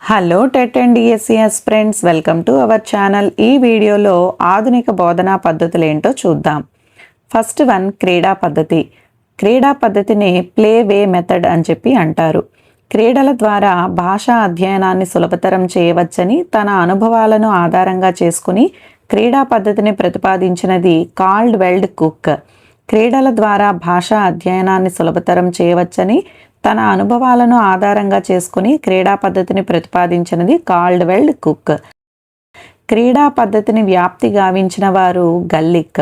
Hello TET and DSCs friends, welcome to our channel. ఈ వీడియోలో ఆధునిక బోధనా పద్ధతులు ఏంటో చూద్దాం. ఫస్ట్ వన్, క్రీడా పద్ధతి. క్రీడా పద్ధతిని ప్లే వే మెథడ్ అని చెప్పి అంటారు. క్రీడల ద్వారా భాషా అధ్యయనాన్ని సులభతరం చేయవచ్చని తన అనుభవాలను ఆధారంగా చేసుకుని క్రీడా పద్ధతిని ప్రతిపాదించినది కాల్డ్వెల్ కుక్. క్రీడల ద్వారా భాషా అధ్యయనాన్ని సులభతరం చేయవచ్చని తన అనుభవాలను ఆధారంగా చేసుకుని క్రీడా పద్ధతిని ప్రతిపాదించినది కాల్డ్వెల్ కుక్. క్రీడా పద్ధతిని వ్యాప్తి గావించిన వారు గల్లిక్.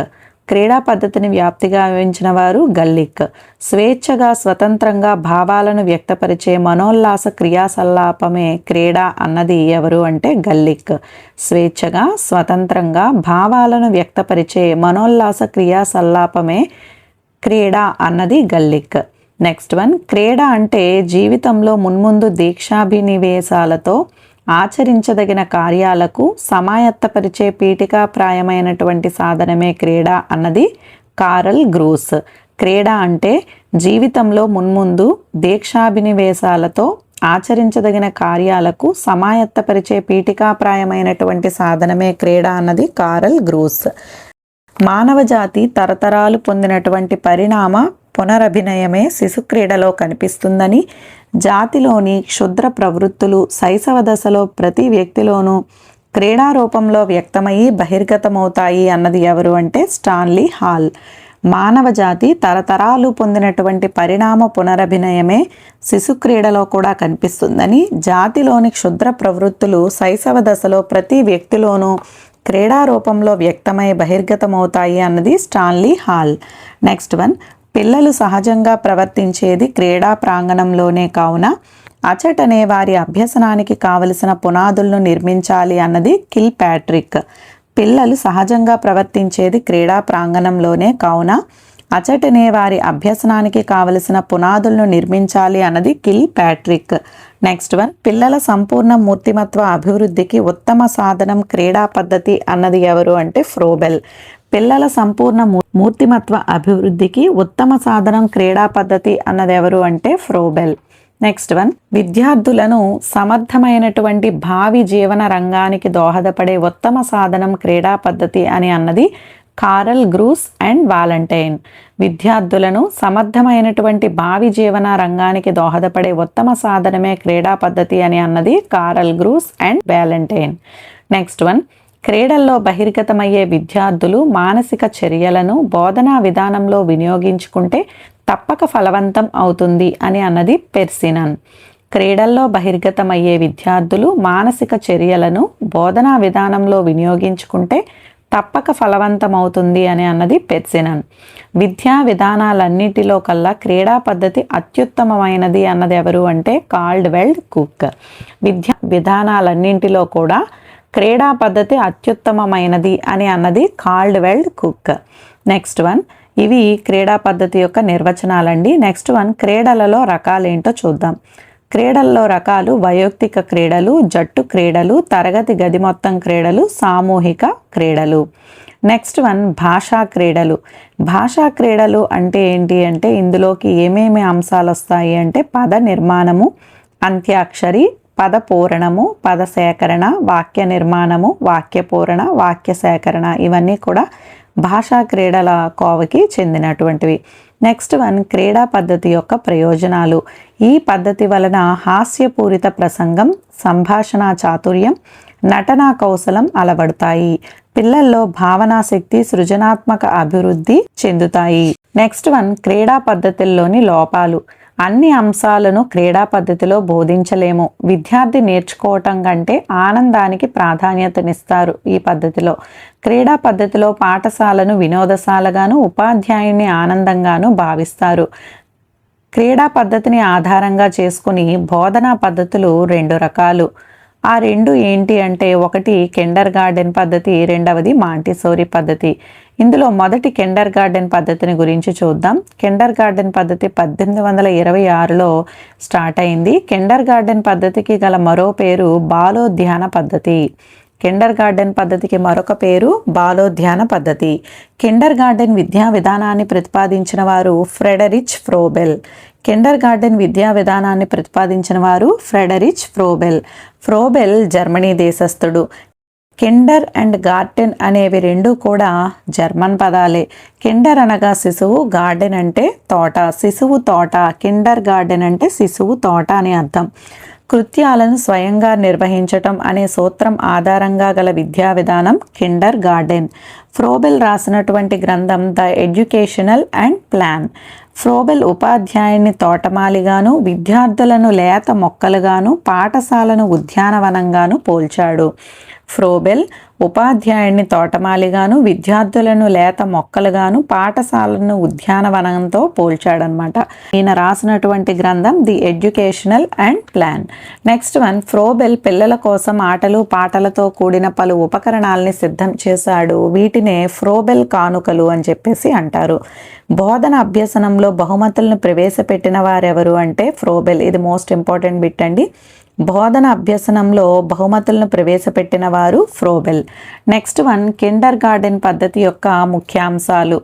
క్రీడా పద్ధతిని వ్యాప్తి గావించిన వారు గల్లిక్. స్వేచ్ఛగా స్వతంత్రంగా భావాలను వ్యక్తపరిచే మనోల్లాస క్రియాసల్లాపమే క్రీడా అన్నది ఎవరు అంటే గల్లిక్. స్వేచ్ఛగా స్వతంత్రంగా భావాలను వ్యక్తపరిచే మనోల్లాస క్రియాసల్లాపమే క్రీడా అన్నది గల్లిక్. నెక్స్ట్ వన్, క్రీడ అంటే జీవితంలో మున్ముందు దీక్షాభినివేశాలతో ఆచరించదగిన కార్యాలకు సమాయత్తపరిచే పీఠికాప్రాయమైనటువంటి సాధనమే క్రీడ అన్నది కారల్ గ్రూస్. క్రీడ అంటే జీవితంలో మున్ముందు దీక్షాభినివేశాలతో ఆచరించదగిన కార్యాలకు సమాయత్తపరిచే పీఠికాప్రాయమైనటువంటి సాధనమే క్రీడ అన్నది కారల్ గ్రూస్. మానవజాతి తరతరాలు పొందినటువంటి పరిణామ పునరభినయమే శిశు క్రీడలో కనిపిస్తుందని, జాతిలోని క్షుద్ర ప్రవృత్తులు శైశవ దశలో ప్రతి వ్యక్తిలోనూ క్రీడారూపంలో వ్యక్తమయ్యి బహిర్గతమవుతాయి అన్నది ఎవరు అంటే స్టాన్లీ హాల్. మానవజాతి తరతరాలు పొందినటువంటి పరిణామ పునరభినయమే శిశు క్రీడలో కూడా కనిపిస్తుందని, జాతిలోని క్షుద్ర ప్రవృత్తులు శైశవ దశలో ప్రతి వ్యక్తిలోనూ క్రీడారూపంలో వ్యక్తమై బహిర్గతమవుతాయి అన్నది స్టాన్లీ హాల్. నెక్స్ట్ వన్, పిల్లలు సహజంగా ప్రవర్తించేది క్రీడా ప్రాంగణంలోనే కావున అచట్ అనే వారి అభ్యసనానికి కావలసిన పునాదులను నిర్మించాలి అన్నది కిల్ ప్యాట్రిక్. పిల్లలు సహజంగా ప్రవర్తించేది క్రీడా ప్రాంగణంలోనే కావున అచట్ అనే వారి అభ్యసనానికి కావలసిన పునాదులను నిర్మించాలి అన్నది కిల్ ప్యాట్రిక్. నెక్స్ట్ వన్, పిల్లల సంపూర్ణ మూర్తిమత్వ అభివృద్ధికి ఉత్తమ సాధనం క్రీడా పద్ధతి అన్నది ఎవరు అంటే ఫ్రోబెల్. పిల్లల సంపూర్ణ మూర్తిమత్వ అభివృద్ధికి ఉత్తమ సాధనం క్రీడా పద్ధతి అన్నది ఎవరు అంటే ఫ్రోబెల్. నెక్స్ట్ వన్, విద్యార్థులను సమర్థమైనటువంటి భావి జీవన రంగానికి దోహదపడే ఉత్తమ సాధనం క్రీడా పద్ధతి అని అన్నది కారల్ గ్రూస్ అండ్ వాలంటైన్. విద్యార్థులను సమర్థమైనటువంటి భావి జీవన రంగానికి దోహదపడే ఉత్తమ సాధనమే క్రీడా పద్ధతి అని అన్నది Karl Groos and Valentine. Next one, క్రీడల్లో బహిర్గతమయ్యే విద్యార్థులు మానసిక చర్యలను బోధనా విధానంలో వినియోగించుకుంటే తప్పక ఫలవంతం అవుతుంది అని అన్నది పెర్సినన్. క్రీడల్లో బహిర్గతమయ్యే విద్యార్థులు మానసిక చర్యలను బోధనా విధానంలో వినియోగించుకుంటే తప్పక ఫలవంతమవుతుంది అని అన్నది పెర్సినన్. విద్యా విధానాలన్నిటిలో కల్లా క్రీడా పద్ధతి అత్యుత్తమమైనది అన్నది ఎవరు అంటే కాల్డ్వెల్ కుక్. విద్యా విధానాలన్నింటిలో కూడా క్రీడా పద్ధతి అత్యుత్తమమైనది అని అన్నది కాల్డ్వెల్ కుక్. నెక్స్ట్ వన్, ఇవి క్రీడా పద్ధతి యొక్క నిర్వచనాలండి. నెక్స్ట్ వన్, క్రీడలలో రకాలేంటో చూద్దాం. క్రీడల్లో రకాలు వయోక్తిక క్రీడలు, జట్టు క్రీడలు, తరగతి గది మొత్తం క్రీడలు, సామూహిక క్రీడలు. నెక్స్ట్ వన్, భాషా క్రీడలు. భాషా క్రీడలు అంటే ఏంటి అంటే ఇందులోకి ఏమేమి అంశాలు వస్తాయి అంటే పద నిర్మాణము, అంత్యాక్షరి, పద పూరణము, పద సేకరణ, వాక్య నిర్మాణము, వాక్య పూరణ, వాక్య సేకరణ, ఇవన్నీ కూడా భాషా క్రీడల కోవకి చెందినటువంటివి. నెక్స్ట్ వన్, క్రీడా పద్ధతి యొక్క ప్రయోజనాలు. ఈ పద్ధతి వలన హాస్యపూరిత ప్రసంగం, సంభాషణ చాతుర్యం, నటనా కౌశలం అలవడతాయి. పిల్లల్లో భావనాశక్తి, సృజనాత్మక అభివృద్ధి చెందుతాయి. నెక్స్ట్ వన్, క్రీడా పద్ధతుల్లోని లోపాలు. అన్ని అంశాలను క్రీడా పద్ధతిలో బోధించలేము. విద్యార్థి నేర్చుకోవటం కంటే ఆనందానికి ప్రాధాన్యతనిస్తారు ఈ పద్ధతిలో. క్రీడా పద్ధతిలో పాఠశాలను వినోదశాలగాను, ఉపాధ్యాయుని ఆనందంగాను భావిస్తారు. క్రీడా పద్ధతిని ఆధారంగా చేసుకుని బోధనా పద్ధతులు రెండు రకాలు. ఆ రెండు ఏంటి అంటే ఒకటి కిండర్ గార్డెన్ పద్ధతి, రెండవది మాంటిసోరీ పద్ధతి. ఇందులో మొదటి కిండర్ గార్డెన్ పద్ధతిని గురించి చూద్దాం. కిండర్ గార్డెన్ పద్ధతి 1826లో స్టార్ట్ అయింది. కిండర్ గార్డెన్ పద్ధతికి గల మరో పేరు బాలోధ్యాన పద్ధతి. కిండర్ గార్డెన్ పద్ధతికి మరొక పేరు బాలోధ్యాన పద్ధతి. కిండర్ గార్డెన్ విద్యా విధానాన్ని ప్రతిపాదించిన వారు ఫ్రెడరిచ్ ఫ్రోబెల్. కిండర్ గార్డెన్ విద్యా విధానాన్ని ప్రతిపాదించిన వారు ఫ్రెడరిచ్ ఫ్రోబెల్. ఫ్రోబెల్ జర్మనీ దేశస్థుడు. కిండర్ అండ్ గార్డెన్ అనేవి రెండు కూడా జర్మన్ పదాలే. కిండర్ అనగా శిశువు, గార్డెన్ అంటే తోట, శిశువు తోట. కిండర్ గార్డెన్ అంటే శిశువు తోట అని అర్థం. కృత్యాలను స్వయంగా నిర్వహించటం అనే సూత్రం ఆధారంగా గల విద్యా విధానం కిండర్ గార్డెన్. ఫ్రోబెల్ రాసినటువంటి గ్రంథం the educational and plan. Froebel ఉపాధ్యాయుని తోటమాలిగాను, విద్యార్థులను లేత మొక్కలుగాను, పాఠశాలను ఉద్యానవనంగాను పోల్చాడు. ఫ్రోబెల్ ఉపాధ్యాయుని తోటమాలిగాను, విద్యార్థులను లేత మొక్కలుగాను, పాఠశాలను ఉద్యానవనంతో పోల్చాడనమాట. ఈయన రాసినటువంటి గ్రంథం the educational and plan. Next one, Froebel పిల్లల కోసం ఆటలు పాటలతో కూడిన పలు ఉపకరణాలని సిద్ధం చేశాడు. వీటినే ఫ్రోబెల్ కానుకలు అని చెప్పేసి అంటారు. బోధన అభ్యసనంలో బహుమతులను ప్రవేశపెట్టిన వారెవరు అంటే ఫ్రోబెల్. ఇది మోస్ట్ ఇంపార్టెంట్ బిట్ అండి. బోధన అభ్యసనంలో బహుమతులను ప్రవేశపెట్టిన వారు Froebel. Next one, Kinder garden పద్ధతి యొక్క ముఖ్యాంశాలు.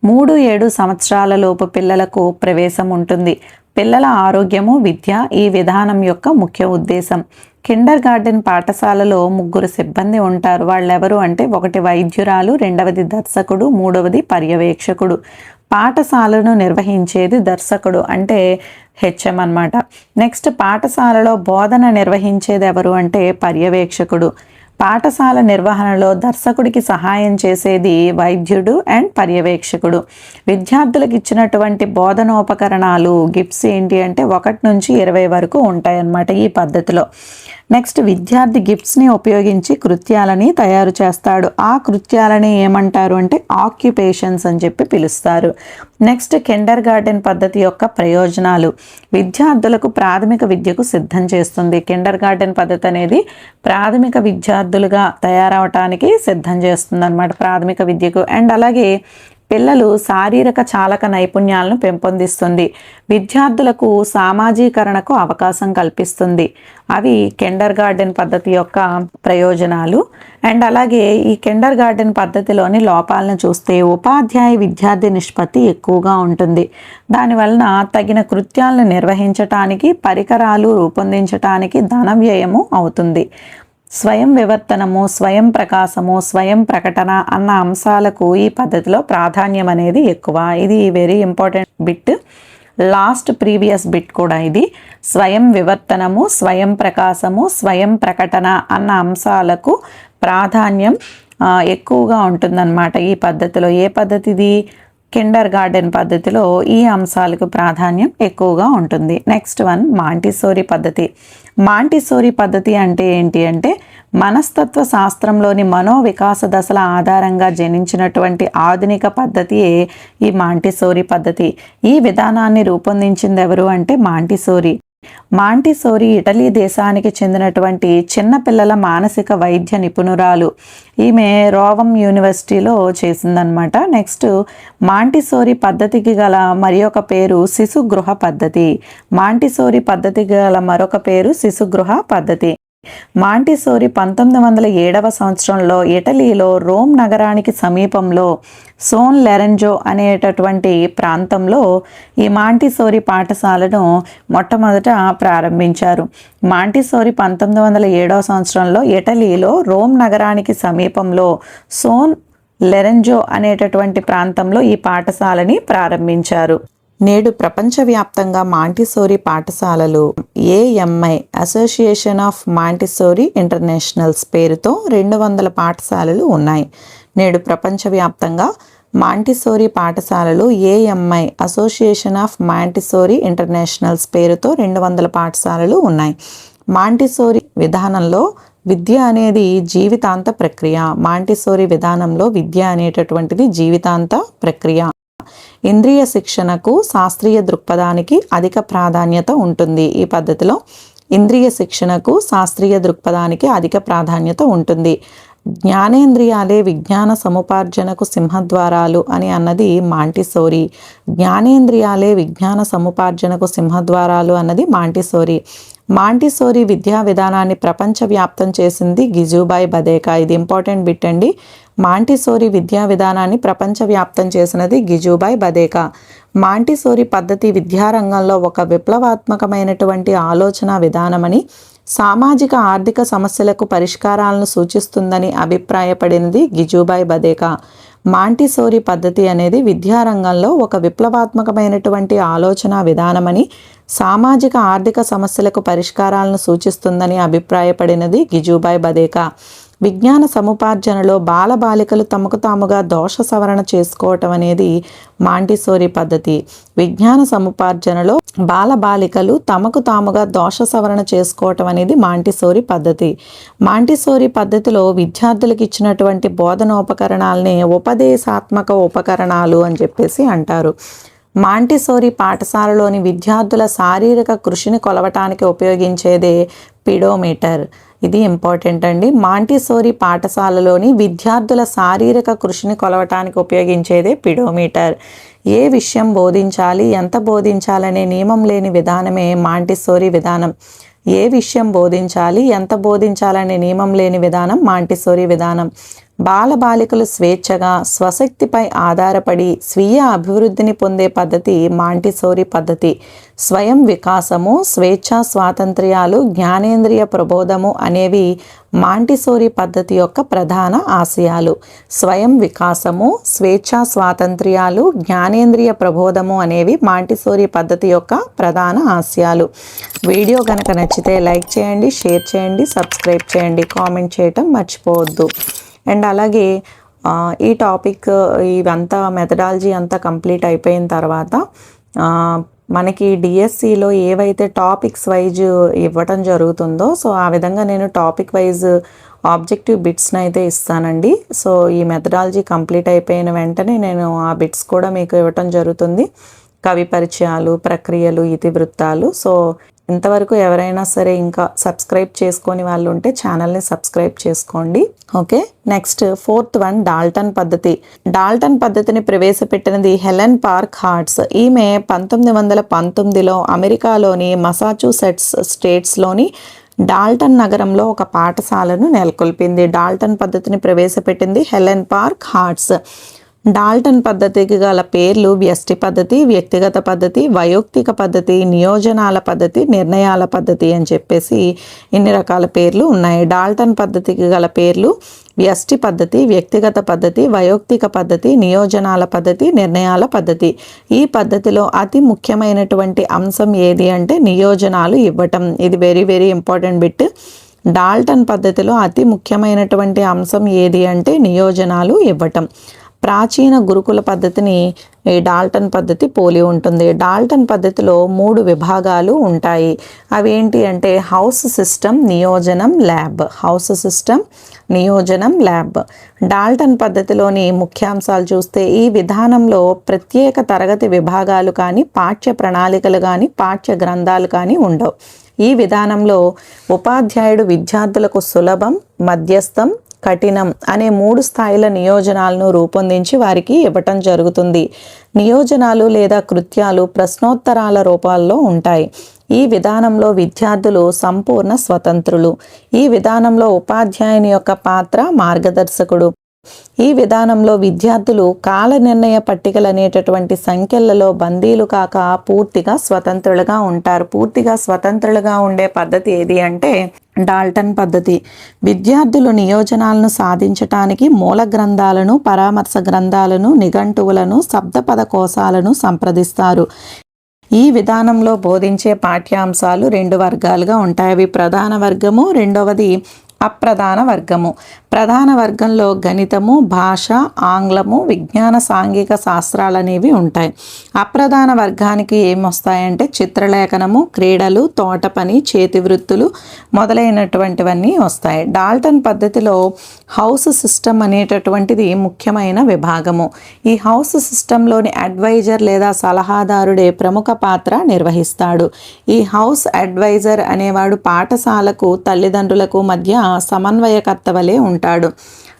3-7 సంవత్సరాల లోపు పిల్లలకు ప్రవేశం ఉంటుంది. పిల్లల ఆరోగ్యము, విద్య ఈ విధానం యొక్క ముఖ్య ఉద్దేశం. కిండర్ గార్డెన్ పాఠశాలలో 3 సిబ్బంది ఉంటారు. వాళ్ళెవరు అంటే 1 వైద్యురాలు, 2వది దర్శకుడు, 3వది పర్యవేక్షకుడు. పాఠశాలను నిర్వహించేది దర్శకుడు అంటే హెచ్ఎం అన్నమాట. నెక్స్ట్, పాఠశాలలో బోధన నిర్వహించేది ఎవరు అంటే పర్యవేక్షకుడు. పాఠశాల నిర్వహణలో దర్శకుడికి సహాయం చేసేది వైద్యుడు అండ్ పర్యవేక్షకుడు. విద్యార్థులకు ఇచ్చినటువంటి బోధనోపకరణాలు గిఫ్ట్స్ ఏంటి అంటే 1 నుంచి 20 వరకు ఉంటాయన్నమాట ఈ పద్ధతిలో. నెక్స్ట్, విద్యార్థి గిఫ్ట్స్ని ఉపయోగించి కృత్యాలని తయారు చేస్తాడు. ఆ కృత్యాలని ఏమంటారు అంటే ఆక్యుపేషన్స్ అని చెప్పి పిలుస్తారు. నెక్స్ట్, కిండర్ గార్డెన్ పద్ధతి యొక్క ప్రయోజనాలు. విద్యార్థులకు ప్రాథమిక విద్యకు సిద్ధం చేస్తుంది. కిండర్ గార్డెన్ పద్ధతి అనేది ప్రాథమిక విద్యార్థులుగా తయారవటానికి సిద్ధం చేస్తుంది అన్నమాట, ప్రాథమిక విద్యకు. అండ్ అలాగే పిల్లలు శారీరక చాలక నైపుణ్యాలను పెంపొందిస్తుంది. విద్యార్థులకు సామాజీకరణకు అవకాశం కల్పిస్తుంది. అవి కిండర్ గార్డెన్ పద్ధతి యొక్క ప్రయోజనాలు. అండ్ అలాగే ఈ కిండర్ గార్డెన్ పద్ధతిలోని లోపాలను చూస్తే ఉపాధ్యాయ విద్యార్థి నిష్పత్తి ఎక్కువగా ఉంటుంది. దానివలన తగిన కృత్యాలను నిర్వహించటానికి, పరికరాలు రూపొందించటానికి ధన వ్యయము అవుతుంది. స్వయం వివర్తనము, స్వయం ప్రకాశము, స్వయం ప్రకటన అన్న అంశాలకు ఈ పద్ధతిలో ప్రాధాన్యం అనేది ఎక్కువ. ఇది very important bit, last previous bit కూడా ఇది. స్వయం వివర్తనము, స్వయం ప్రకాశము, స్వయం ప్రకటన అన్న అంశాలకు ప్రాధాన్యం ఎక్కువగా ఉంటుందన్నమాట ఈ పద్ధతిలో. ఏ పద్ధతి ఇది? కిండర్ గార్డెన్ పద్ధతిలో ఈ అంశాలకు ప్రాధాన్యం ఎక్కువగా ఉంటుంది. నెక్స్ట్ వన్, మాంటిసోరీ పద్ధతి. మాంటిసోరీ పద్ధతి అంటే ఏంటి అంటే మనస్తత్వ శాస్త్రంలోని మనోవికాస దశల ఆధారంగా జనించినటువంటి ఆధునిక పద్ధతియే ఈ మాంటిసోరీ పద్ధతి. ఈ విధానాన్ని రూపొందించింది ఎవరు అంటే మాంటిసోరీ. మాంటిసోరీ ఇటలీ దేశానికి చెందినటువంటి చిన్నపిల్లల మానసిక వైద్య నిపుణురాలు. ఈమె రోమ్ యూనివర్సిటీలో చేసిందనమాట. నెక్స్ట్, మాంటిసోరీ పద్ధతికి గల మరి ఒక పేరు శిశుగృహ పద్ధతి. మాంటిసోరీ పద్ధతికి గల మరొక పేరు శిశుగృహ పద్ధతి. మాంటిసోరీ 1907వ సంవత్సరంలో ఇటలీలో రోమ్ నగరానికి సమీపంలో సోన్ లెరెంజో అనేటటువంటి ప్రాంతంలో ఈ మాంటిసోరీ పాఠశాలను మొట్టమొదట ప్రారంభించారు. మాంటిసోరీ 1907వ సంవత్సరంలో ఇటలీలో రోమ్ నగరానికి సమీపంలో సోన్ లెరెంజో అనేటటువంటి ప్రాంతంలో ఈ పాఠశాలని ప్రారంభించారు. నేడు ప్రపంచవ్యాప్తంగా మాంటిసోరీ పాఠశాలలు AMI association of Montessori internationals పేరుతో 200 పాఠశాలలు ఉన్నాయి. నేడు ప్రపంచవ్యాప్తంగా మాంటిసోరీ పాఠశాలలు AMI association of Montessori internationals పేరుతో 200 పాఠశాలలు ఉన్నాయి. మాంటిసోరీ విధానంలో విద్య అనేది జీవితాంత ప్రక్రియ. మాంటిసోరీ విధానంలో విద్య అనేటటువంటిది జీవితాంత ప్రక్రియ. ఇంద్రియ శిక్షణకు, శాస్త్రీయ దృక్పథానికి అధిక ప్రాధాన్యత ఉంటుంది. ఈ పద్ధతిలో ఇంద్రియ శిక్షణకు, శాస్త్రీయ దృక్పథానికి అధిక ప్రాధాన్యత ఉంటుంది. జ్ఞానేంద్రియాలే విజ్ఞాన సముపార్జనకు సింహద్వారాలు అని అన్నది మాంటిసోరీ. జ్ఞానేంద్రియాలే విజ్ఞాన సముపార్జనకు సింహద్వారాలు అన్నది మాంటిసోరీ. మాంటిసోరీ విద్యా విధానాన్ని ప్రపంచవ్యాప్తం చేసింది గిజుబాయ్ బదేకా. ఇది ఇంపార్టెంట్ బిట్ అండి. మాంటిసోరీ విద్యా విధానాన్ని ప్రపంచవ్యాప్తం చేసినది గిజుబాయ్ బదేకా. మాంటిసోరీ పద్ధతి విద్యారంగంలో ఒక విప్లవాత్మకమైనటువంటి ఆలోచన విధానమని, సామాజిక ఆర్థిక సమస్యలకు పరిష్కారాలను సూచిస్తుందని అభిప్రాయపడినది గిజుబాయ్ బదేకా. మాంటిసోరీ పద్ధతి అనేది విద్యారంగంలో ఒక విప్లవాత్మకమైనటువంటి ఆలోచన విధానమని, సామాజిక ఆర్థిక సమస్యలకు పరిష్కారాలను సూచిస్తుందని అభిప్రాయపడినది గిజుబాయ్ బదేకా. విజ్ఞాన సముపార్జనలో బాలబాలికలు తమకు తాముగా దోష సవరణ చేసుకోవటం అనేది మాంటిసోరీ పద్ధతి. విజ్ఞాన సముపార్జనలో బాలబాలికలు తమకు తాముగా దోష సవరణ చేసుకోవటం అనేది మాంటిసోరీ పద్ధతి. మాంటిసోరీ పద్ధతిలో విద్యార్థులకు ఇచ్చినటువంటి బోధనోపకరణాలనే ఉపదేశాత్మక ఉపకరణాలు అని చెప్పేసి అంటారు. మాంటిసోరీ పాఠశాలలోని విద్యార్థుల శారీరక కృషిని కొలవటానికి ఉపయోగించేదే పిడోమీటర్. ఇది ఇంపార్టెంట్ అండి. మాంటిసోరీ పాఠశాలలోని విద్యార్థుల శారీరక కృషిని కొలవటానికి ఉపయోగించేదే పిడోమీటర్. ఏ విషయం బోధించాలి, ఎంత బోధించాలనే నియమం లేని విధానమే మాంటిసోరీ విధానం. ఏ విషయం బోధించాలి, ఎంత బోధించాలనే నియమం లేని విధానం మాంటిసోరీ విధానం. బాలబాలికలు స్వేచ్ఛగా స్వశక్తిపై ఆధారపడి స్వీయ అభివృద్ధిని పొందే పద్ధతి మాంటిసోరీ పద్ధతి. స్వయం వికాసము, స్వేచ్ఛా స్వాతంత్ర్యాలు, జ్ఞానేంద్రియ ప్రబోధము అనేవి మాంటిసోరీ పద్ధతి యొక్క ప్రధాన ఆశయాలు. స్వయం వికాసము, స్వేచ్ఛా స్వాతంత్ర్యాలు, జ్ఞానేంద్రియ ప్రబోధము అనేవి మాంటిసోరీ పద్ధతి యొక్క ప్రధాన ఆశయాలు. వీడియో కనుక నచ్చితే లైక్ చేయండి, షేర్ చేయండి, సబ్స్క్రైబ్ చేయండి, కామెంట్ చేయటం మర్చిపోవద్దు. అండ్ అలాగే ఈ టాపిక్ ఇవంతా మెథడాలజీ అంతా కంప్లీట్ అయిపోయిన తర్వాత మనకి డిఎస్సిలో ఏవైతే టాపిక్స్ వైజ్ ఇవ్వటం జరుగుతుందో సో ఆ విధంగా నేను టాపిక్ వైజ్ ఆబ్జెక్టివ్ బిట్స్ని అయితే ఇస్తానండి. సో ఈ మెథడాలజీ కంప్లీట్ అయిపోయిన వెంటనే నేను ఆ బిట్స్ కూడా మీకు ఇవ్వటం జరుగుతుంది. కవి పరిచయాలు, ప్రక్రియలు, ఇతివృత్తాలు. సో ఇంతవరకు ఎవరైనా సరే ఇంకా సబ్స్క్రైబ్ చేసుకొని వాళ్ళు ఉంటే ఛానల్ని సబ్స్క్రైబ్ చేసుకోండి. Okay, next 4th one Dalton పద్ధతి. డాల్టన్ పద్ధతిని ప్రవేశపెట్టినది హెలెన్ పార్క్ హార్ట్స్. ఈమె 1919లో అమెరికాలోని మసాచ్యూసెట్స్ స్టేట్స్లోని డాల్టన్ నగరంలో ఒక పాఠశాలను నెలకొల్పింది. డాల్టన్ పద్ధతిని ప్రవేశపెట్టింది హెలెన్ పార్క్ హార్ట్స్. డాల్టన్ పద్ధతికి గల పేర్లు వ్యష్టి పద్ధతి, వ్యక్తిగత పద్ధతి, వయోక్తిక పద్ధతి, నియోజనాల పద్ధతి, నిర్ణయాల పద్ధతి అని చెప్పేసి ఇన్ని రకాల పేర్లు ఉన్నాయి. డాల్టన్ పద్ధతికి గల పేర్లు వ్యష్టి పద్ధతి, వ్యక్తిగత పద్ధతి, వయోక్తిక పద్ధతి, నియోజనాల పద్ధతి, నిర్ణయాల పద్ధతి. ఈ పద్ధతిలో అతి ముఖ్యమైనటువంటి అంశం ఏది అంటే నియోజనాలు ఇవ్వటం. ఇది very very important bit. Dalton పద్ధతిలో అతి ముఖ్యమైనటువంటి అంశం ఏది అంటే నియోజనాలు ఇవ్వటం. ప్రాచీన గురుకుల పద్ధతిని ఈ డాల్టన్ పద్ధతి పోలి ఉంటుంది. డాల్టన్ పద్ధతిలో 3 విభాగాలు ఉంటాయి. అవి ఏంటి అంటే హౌస్ సిస్టమ్, నియోజనం, ల్యాబ్. హౌస్ సిస్టమ్, నియోజనం, ల్యాబ్. డాల్టన్ పద్ధతిలోని ముఖ్యాంశాలు చూస్తే ఈ విధానంలో ప్రత్యేక తరగతి విభాగాలు కానీ, పాఠ్య ప్రణాళికలు కానీ, పాఠ్య గ్రంథాలు కానీ ఉండవు. ఈ విధానంలో ఉపాధ్యాయుడు విద్యార్థులకు సులభం, మధ్యస్థం, కఠినం అనే 3 స్థాయిల నియోజనాలను రూపొందించి వారికి ఇవ్వటం జరుగుతుంది. నియోజనాలు లేదా కృత్యాలు ప్రశ్నోత్తరాల రూపాల్లో ఉంటాయి. ఈ విధానంలో విద్యార్థులు సంపూర్ణ స్వతంత్రులు. ఈ విధానంలో ఉపాధ్యాయుని యొక్క పాత్ర మార్గదర్శకుడు. ఈ విధానంలో విద్యార్థులు కాల నిర్ణయ పట్టికలు అనేటటువంటి సంఖ్యలలో బందీలు కాక పూర్తిగా స్వతంత్రులుగా ఉంటారు. పూర్తిగా స్వతంత్రులుగా ఉండే పద్ధతి ఏది అంటే డాల్టన్ పద్ధతి. విద్యార్థులు నియోజనాలను సాధించటానికి మూల గ్రంథాలను, పరామర్శ గ్రంథాలను, నిఘంటువులను, శబ్దపద కోశాలను సంప్రదిస్తారు. ఈ విధానంలో బోధించే పాఠ్యాంశాలు 2 వర్గాలుగా ఉంటాయి. అవి ప్రధాన వర్గము, రెండవది అప్రధాన వర్గము. ప్రధాన వర్గంలో గణితము, భాష, ఆంగ్లము, విజ్ఞాన సాంఘిక శాస్త్రాలు అనేవి ఉంటాయి. అప్రధాన వర్గానికి ఏమొస్తాయంటే చిత్రలేఖనము, క్రీడలు, తోట పని, చేతి వృత్తులు మొదలైనటువంటివన్నీ వస్తాయి. డాల్టన్ పద్ధతిలో హౌస్ సిస్టమ్ అనేటటువంటిది ముఖ్యమైన విభాగము. ఈ హౌస్ సిస్టంలోని అడ్వైజర్ లేదా సలహాదారుడే ప్రముఖ పాత్ర నిర్వహిస్తాడు. ఈ హౌస్ అడ్వైజర్ అనేవాడు పాఠశాలకు, తల్లిదండ్రులకు మధ్య సమన్వయకర్త వలె ఉంటాడు.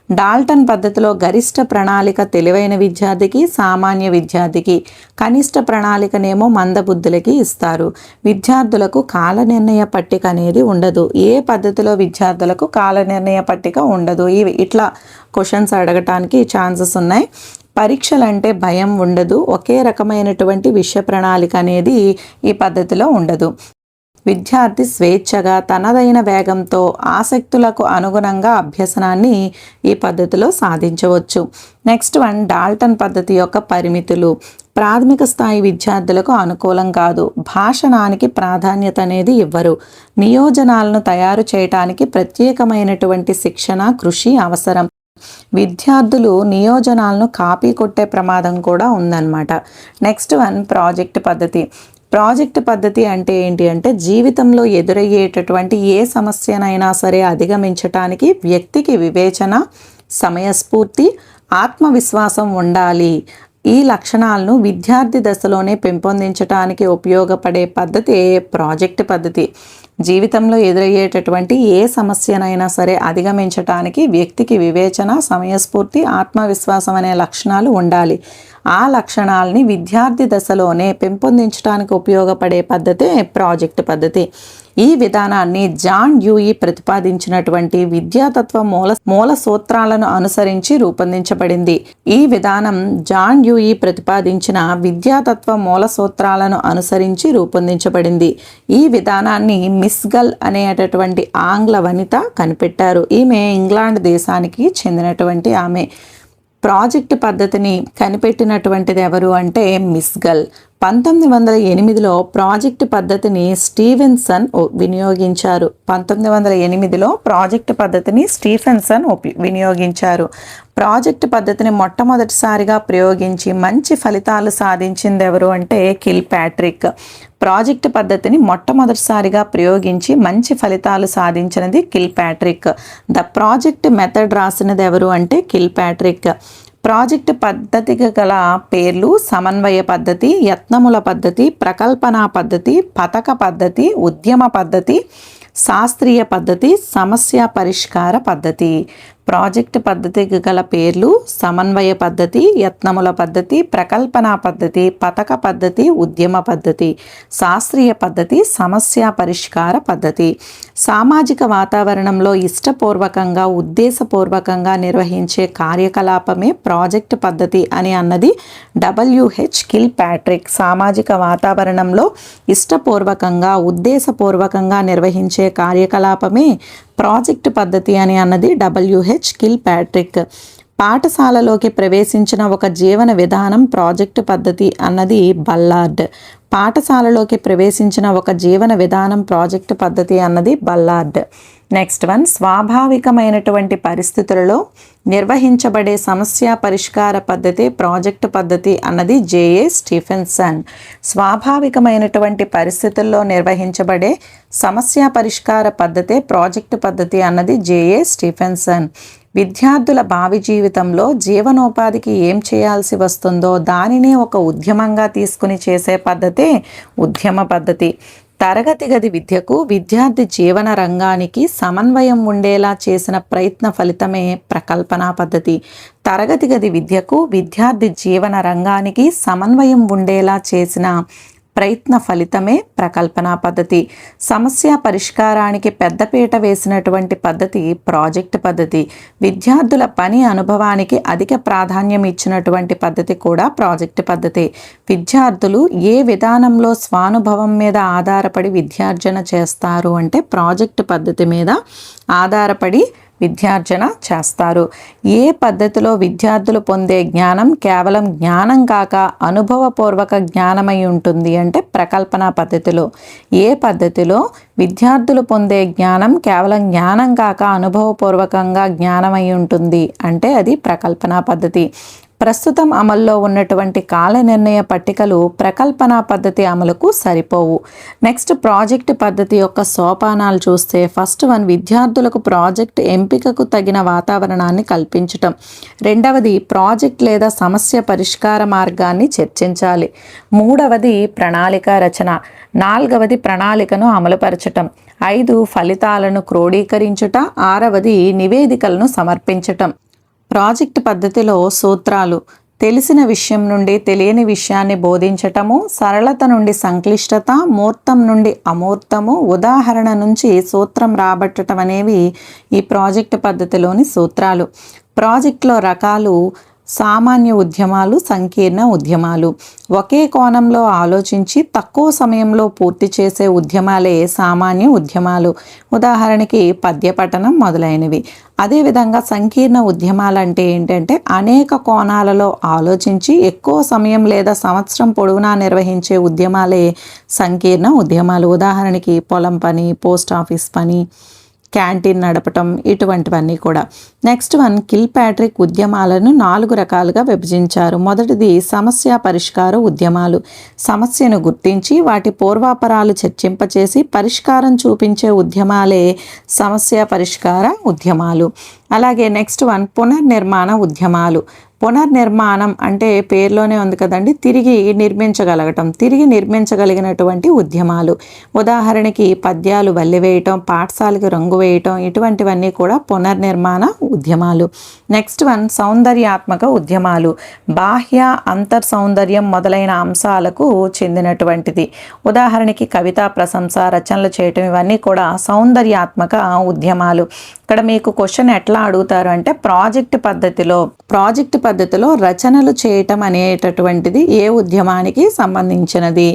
డాల్టన్ పద్ధతిలో గరిష్ట ప్రణాళిక తెలివైన విద్యార్థికి, సామాన్య విద్యార్థికి, కనిష్ట ప్రణాళికనేమో మందబుద్ధులకి ఇస్తారు. విద్యార్థులకు కాల నిర్ణయ పట్టిక అనేది ఉండదు. ఏ పద్ధతిలో విద్యార్థులకు కాల నిర్ణయ పట్టిక ఉండదు. ఇట్లా క్వశ్చన్స్ అడగటానికి ఛాన్సెస్ ఉన్నాయి. పరీక్షలంటే భయం ఉండదు. ఒకే రకమైనటువంటి విషయ ప్రణాళిక అనేది ఈ పద్ధతిలో ఉండదు. విద్యార్థి స్వేచ్ఛగా తనదైన వేగంతో ఆసక్తులకు అనుగుణంగా అభ్యసనాన్ని ఈ పద్ధతిలో సాధించవచ్చు. నెక్స్ట్ వన్, డాల్టన్ పద్ధతి యొక్క పరిమితులు. ప్రాథమిక స్థాయి విద్యార్థులకు అనుకూలం కాదు. భాషణానికి ప్రాధాన్యత అనేది ఇవ్వరు. నియోజనాలను తయారు చేయడానికి ప్రత్యేకమైనటువంటి శిక్షణ, కృషి అవసరం. విద్యార్థులు నియోజనాలను కాపీ కొట్టే ప్రమాదం కూడా ఉందన్నమాట. నెక్స్ట్ వన్, ప్రాజెక్ట్ పద్ధతి. ప్రాజెక్ట్ పద్ధతి అంటే ఏంటి అంటే జీవితంలో ఎదురయ్యేటటువంటి ఏ సమస్యనైనా సరే అధిగమించటానికి వ్యక్తికి వివేచన, సమయస్ఫూర్తి, ఆత్మవిశ్వాసం ఉండాలి. ఈ లక్షణాలను విద్యార్థి దశలోనే పెంపొందించడానికి ఉపయోగపడే పద్ధతి ప్రాజెక్ట్ పద్ధతి. జీవితంలో ఎదురయ్యేటటువంటి ఏ సమస్యనైనా సరే అధిగమించటానికి వ్యక్తికి వివేచన, సమయస్ఫూర్తి, ఆత్మవిశ్వాసం అనే లక్షణాలు ఉండాలి. ఆ లక్షణాలని విద్యార్థి దశలోనే పెంపొందించడానికి ఉపయోగపడే పద్ధతే ప్రాజెక్ట్ పద్ధతి. ఈ విధానాన్ని జాన్ డ్యూయి ప్రతిపాదించినటువంటి విద్యాతత్వ మూల సూత్రాలను అనుసరించి రూపొందించబడింది. ఈ విధానం జాన్ డ్యూయి ప్రతిపాదించిన విద్యాతత్వ మూల సూత్రాలను అనుసరించి రూపొందించబడింది. ఈ విధానాన్ని మిస్ గల్ అనేటటువంటి ఆంగ్ల వనిత కనిపెట్టారు. ఈమె ఇంగ్లాండ్ దేశానికి చెందినటువంటి ఆమె. ప్రాజెక్ట్ పద్ధతిని కనిపెట్టినటువంటిది ఎవరు అంటే మిస్ గల్. 1908లో ప్రాజెక్ట్ పద్ధతిని స్టీవెన్సన్ వినియోగించారు. 1908లో ప్రాజెక్ట్ పద్ధతిని స్టీఫెన్సన్ వినియోగించారు. ప్రాజెక్ట్ పద్ధతిని మొట్టమొదటిసారిగా ప్రయోగించి మంచి ఫలితాలు సాధించింది ఎవరు అంటే కిల్ ప్యాట్రిక్. ప్రాజెక్ట్ పద్ధతిని మొట్టమొదటిసారిగా ప్రయోగించి మంచి ఫలితాలు సాధించినది Kilpatrick. The project method రాసినది ఎవరు అంటే కిల్ ప్యాట్రిక్. ప్రాజెక్ట్ పద్ధతికి గల పేర్లు సమన్వయ పద్ధతి, యత్నముల పద్ధతి, ప్రకల్పనా పద్ధతి, పథక పద్ధతి, ఉద్యమ పద్ధతి, శాస్త్రీయ పద్ధతి, సమస్య పరిష్కార పద్ధతి. ప్రాజెక్ట్ పద్ధతికి గల పేర్లు సమన్వయ పద్ధతి, యత్నముల పద్ధతి, ప్రకల్పనా పద్ధతి, పథక పద్ధతి, ఉద్యమ పద్ధతి, శాస్త్రీయ పద్ధతి, సమస్య పరిష్కార పద్ధతి. సామాజిక వాతావరణంలో ఇష్టపూర్వకంగా, ఉద్దేశపూర్వకంగా నిర్వహించే కార్యకలాపమే ప్రాజెక్ట్ పద్ధతి అని అన్నది WH కిల్ ప్యాట్రిక్. సామాజిక వాతావరణంలో ఇష్టపూర్వకంగా, ఉద్దేశపూర్వకంగా నిర్వహించే కార్యకలాపమే ప్రాజెక్ట్ పద్ధతి అని అన్నది WH కిల్ ప్యాట్రిక్. పాఠశాలలోకి ప్రవేశించిన ఒక జీవన విధానం ప్రాజెక్ట్ పద్ధతి అన్నది బల్లార్డ్. పాఠశాలలోకి ప్రవేశించిన ఒక జీవన విధానం ప్రాజెక్ట్ పద్ధతి అన్నది బల్లార్డ్. నెక్స్ట్ వన్, స్వాభావికమైనటువంటి పరిస్థితులలో నిర్వహించబడే సమస్య పరిష్కార పద్ధతి ప్రాజెక్ట్ పద్ధతి అన్నది JA స్టీఫెన్సన్. స్వాభావికమైనటువంటి పరిస్థితుల్లో నిర్వహించబడే సమస్య పరిష్కార పద్ధతే ప్రాజెక్ట్ పద్ధతి అన్నది JA స్టీఫెన్సన్. విద్యార్థుల భావి జీవితంలో జీవనోపాధికి ఏం చేయాల్సి వస్తుందో దానినే ఒక ఉద్యమంగా తీసుకుని చేసే పద్ధతే ఉద్యమ పద్ధతి. తరగతి గది విద్యకు, విద్యార్థి జీవన రంగానికి సమన్వయం ఉండేలా చేసిన ప్రయత్న ఫలితమే ప్రకల్పనా పద్ధతి. తరగతి గది విద్యకు, విద్యార్థి జీవన రంగానికి సమన్వయం ఉండేలా చేసిన ప్రయత్న ఫలితమే ప్రకల్పనా పద్ధతి. సమస్య పరిష్కారానికి పెద్దపీట వేసినటువంటి పద్ధతి ప్రాజెక్ట్ పద్ధతి. విద్యార్థుల పని అనుభవానికి అధిక ప్రాధాన్యం ఇచ్చినటువంటి పద్ధతి కూడా ప్రాజెక్ట్ పద్ధతి. విద్యార్థులు ఏ విధానంలో స్వానుభవం మీద ఆధారపడి విద్యార్జన చేస్తారు అంటే ప్రాజెక్ట్ పద్ధతి మీద ఆధారపడి విద్యార్జన చేస్తారు. ఏ పద్ధతిలో విద్యార్థులు పొందే జ్ఞానం కేవలం జ్ఞానం కాక అనుభవపూర్వక జ్ఞానమై ఉంటుంది అంటే ప్రకల్పనా పద్ధతిలో. ఏ పద్ధతిలో విద్యార్థులు పొందే జ్ఞానం కేవలం జ్ఞానం కాక అనుభవపూర్వకంగా జ్ఞానమై ఉంటుంది అంటే అది ప్రకల్పనా పద్ధతి. ప్రస్తుతం అమల్లో ఉన్నటువంటి కాల నిర్ణయ పట్టికలు ప్రకల్పనా పద్ధతి అమలుకు సరిపోవు. నెక్స్ట్, ప్రాజెక్ట్ పద్ధతి యొక్క సోపానాలు చూస్తే ఫస్ట్ వన్, విద్యార్థులకు ప్రాజెక్ట్ ఎంపికకు తగిన వాతావరణాన్ని కల్పించటం. రెండవది, ప్రాజెక్ట్ లేదా సమస్య పరిష్కార మార్గాన్ని చర్చించాలి. మూడవది, ప్రణాళిక రచన. నాలుగవది, ప్రణాళికను అమలుపరచటం. 5, ఫలితాలను క్రోడీకరించుట. 6వది, నివేదికలను సమర్పించటం. ప్రాజెక్ట్ పద్ధతిలో సూత్రాలు తెలిసిన విషయం నుండి తెలియని విషయాన్ని బోధించటము, సరళత నుండి సంక్లిష్టత, మూర్తం నుండి అమూర్తము, ఉదాహరణ నుంచి సూత్రం రాబట్టడం అనేవి ఈ ప్రాజెక్ట్ పద్ధతిలోని సూత్రాలు. ప్రాజెక్ట్లో రకాలు సామాన్య ఉద్యమాలు, సంకీర్ణ ఉద్యమాలు. ఒకే కోణంలో ఆలోచించి తక్కువ సమయంలో పూర్తి చేసే ఉద్యమాలే సామాన్య ఉద్యమాలు. ఉదాహరణకి పద్యపఠనం మొదలైనవి. అదేవిధంగా సంకీర్ణ ఉద్యమాలు అంటే ఏంటంటే అనేక కోణాలలో ఆలోచించి ఎక్కువ సమయం లేదా సంవత్సరం పొడవునా నిర్వహించే ఉద్యమాలే సంకీర్ణ ఉద్యమాలు. ఉదాహరణకి పొలం పని, పోస్ట్ ఆఫీస్ పని, క్యాంటీన్ నడపటం, ఇటువంటివన్నీ కూడా. నెక్స్ట్ వన్, కిల్పాట్రిక్ ఉద్యమాలను 4 రకాలుగా విభజించారు. మొదటిది సమస్య పరిష్కార ఉద్యమాలు. సమస్యను గుర్తించి వాటి పూర్వాపరాలు చర్చింపచేసి పరిష్కారం చూపించే ఉద్యమాలే సమస్య పరిష్కార ఉద్యమాలు. అలాగే నెక్స్ట్ వన్, పునర్నిర్మాణ ఉద్యమాలు. పునర్నిర్మాణం అంటే పేరులోనే ఉంది కదండి, తిరిగి నిర్మించగలగటం, తిరిగి నిర్మించగలిగినటువంటి ఉద్యమాలు. ఉదాహరణకి పద్యాలు వల్లివేయటం, పాఠశాలకు రంగు వేయటం, ఇటువంటివన్నీ కూడా పునర్నిర్మాణ ఉద్యమాలు. నెక్స్ట్ వన్, సౌందర్యాత్మక ఉద్యమాలు. బాహ్య అంతర్ సౌందర్యం మొదలైన అంశాలకు చెందినటువంటిది. ఉదాహరణకి కవితా ప్రశంస, రచనలు చేయటం, ఇవన్నీ కూడా సౌందర్యాత్మక ఉద్యమాలు. ఇక్కడ మీకు క్వశ్చన్ ఎట్లా అడుగుతారు అంటే ప్రాజెక్ట్ పద్ధతిలో రచనలు చేయటం అనేటటువంటిది ఏ ఉద్యమానికి సంబంధించినది?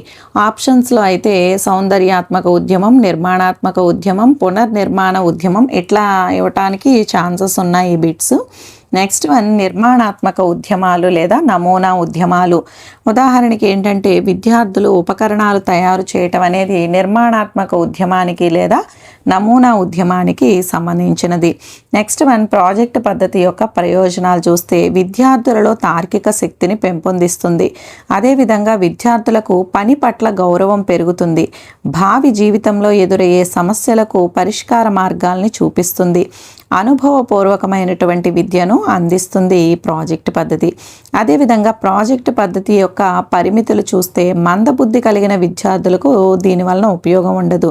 ఆప్షన్స్లో అయితే సౌందర్యాత్మక ఉద్యమం, నిర్మాణాత్మక ఉద్యమం, పునర్నిర్మాణ ఉద్యమం ఇట్లా ఇవ్వటానికి ఛాన్సెస్ ఉన్నాయి ఈ బిట్స్. నెక్స్ట్ వన్, నిర్మాణాత్మక ఉద్యమాలు లేదా నమూనా ఉద్యమాలు. ఉదాహరణకి ఏంటంటే విద్యార్థులు ఉపకరణాలు తయారు చేయటం అనేది నిర్మాణాత్మక ఉద్యమానికి లేదా నమూనా ఉద్యమానికి సంబంధించినది. నెక్స్ట్ వన్, ప్రాజెక్ట్ పద్ధతి యొక్క ప్రయోజనాలు చూస్తే విద్యార్థులలో తార్కిక శక్తిని పెంపొందిస్తుంది. అదేవిధంగా విద్యార్థులకు పని పట్ల గౌరవం పెరుగుతుంది. భావి జీవితంలో ఎదురయ్యే సమస్యలకు పరిష్కార మార్గాల్ని చూపిస్తుంది. అనుభవపూర్వకమైనటువంటి విద్యను అందిస్తుంది ఈ ప్రాజెక్ట్ పద్ధతి. అదేవిధంగా ప్రాజెక్ట్ పద్ధతి యొక్క పరిమితులు చూస్తే మందబుద్ధి కలిగిన విద్యార్థులకు దీనివలన ఉపయోగం ఉండదు.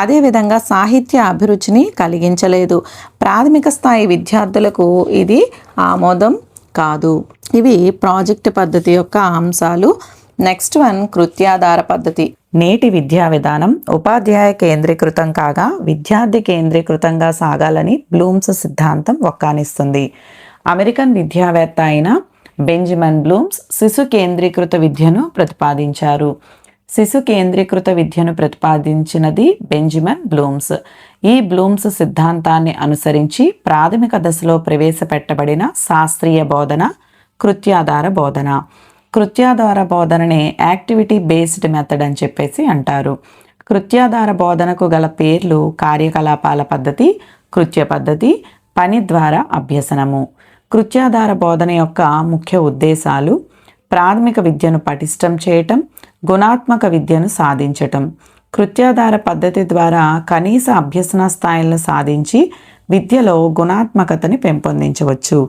అదేవిధంగా సాహిత్య అభిరుచిని కలిగించలేదు. ప్రాథమిక స్థాయి విద్యార్థులకు ఇది ఆమోదం కాదు. ఇవి ప్రాజెక్ట్ పద్ధతి యొక్క అంశాలు. నెక్స్ట్ వన్, కృత్యాధార పద్ధతి. నేటి విద్యా విధానం ఉపాధ్యాయ కేంద్రీకృతం కాగా విద్యార్థి కేంద్రీకృతంగా సాగాలని బ్లూమ్స్ సిద్ధాంతం ఒక్కానిస్తుంది. అమెరికన్ విద్యావేత్త అయిన బెంజమిన్ బ్లూమ్స్ శిశు కేంద్రీకృత విద్యను ప్రతిపాదించారు. శిశు కేంద్రీకృత విద్యను ప్రతిపాదించినది బెంజమిన్ బ్లూమ్స్. ఈ బ్లూమ్స్ సిద్ధాంతాన్ని అనుసరించి ప్రాథమిక దశలో ప్రవేశపెట్టబడిన శాస్త్రీయ బోధన కృత్యాధార బోధన. కృత్యాధార బోధననే యాక్టివిటీ బేస్డ్ మెథడ్ అని చెప్పేసి అంటారు. కృత్యాధార బోధనకు గల పేర్లు కార్యకలాపాల పద్ధతి, కృత్య పద్ధతి, పని ద్వారా అభ్యసనము. కృత్యాధార బోధన యొక్క ముఖ్య ఉద్దేశాలు ప్రాథమిక విద్యను పటిష్టం చేయటం, గుణాత్మక విద్యను సాధించటం. కృత్యాధార పద్ధతి ద్వారా కనీస అభ్యసన స్థాయిలను సాధించి విద్యలో గుణాత్మకతని పెంపొందించవచ్చు.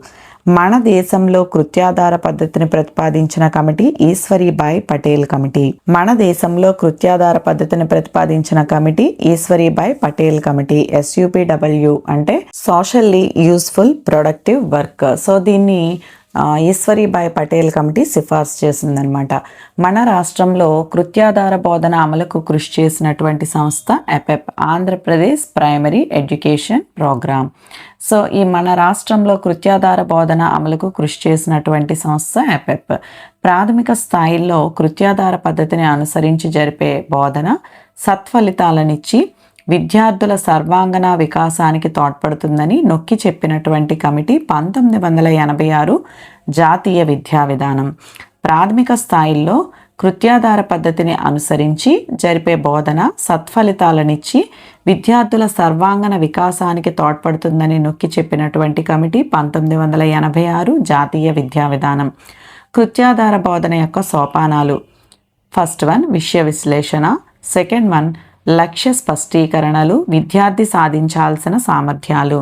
మన దేశంలో కృత్యాధార పద్ధతిని ప్రతిపాదించిన కమిటీ ఈశ్వరీబాయి పటేల్ కమిటీ. మన దేశంలో కృత్యాధార పద్ధతిని ప్రతిపాదించిన committee Eshwari Bai Patel committee. SUPW అంటే socially useful productive work. So దీన్ని ఈశ్వరీబాయి పటేల్ కమిటీ సిఫార్సు చేసిందనమాట. మన రాష్ట్రంలో కృత్యాధార బోధన అమలుకు కృషి చేసినటువంటి సంస్థ APEP, Andhra Pradesh primary education programme. So ఈ మన రాష్ట్రంలో కృత్యాధార బోధన అమలుకు కృషి చేసినటువంటి సంస్థ APEP. ప్రాథమిక స్థాయిల్లో కృత్యాధార పద్ధతిని అనుసరించి జరిపే బోధన సత్ఫలితాలనిచ్చి విద్యార్థుల సర్వాంగన వికాసానికి తోడ్పడుతుందని నొక్కి చెప్పినటువంటి కమిటీ 1986 జాతీయ విద్యా విధానం. ప్రాథమిక స్థాయిల్లో కృత్యాధార పద్ధతిని అనుసరించి జరిపే బోధన సత్ఫలితాలనిచ్చి విద్యార్థుల సర్వాంగన వికాసానికి తోడ్పడుతుందని నొక్కి చెప్పినటువంటి కమిటీ 1986 జాతీయ విద్యా విధానం. కృత్యాధార బోధన యొక్క సోపానాలు. ఫస్ట్ వన్, విషయ విశ్లేషణ. సెకండ్ వన్, లక్ష్య స్పష్టీకరణలు, విద్యార్థి సాధించాల్సిన సామర్థ్యాలు.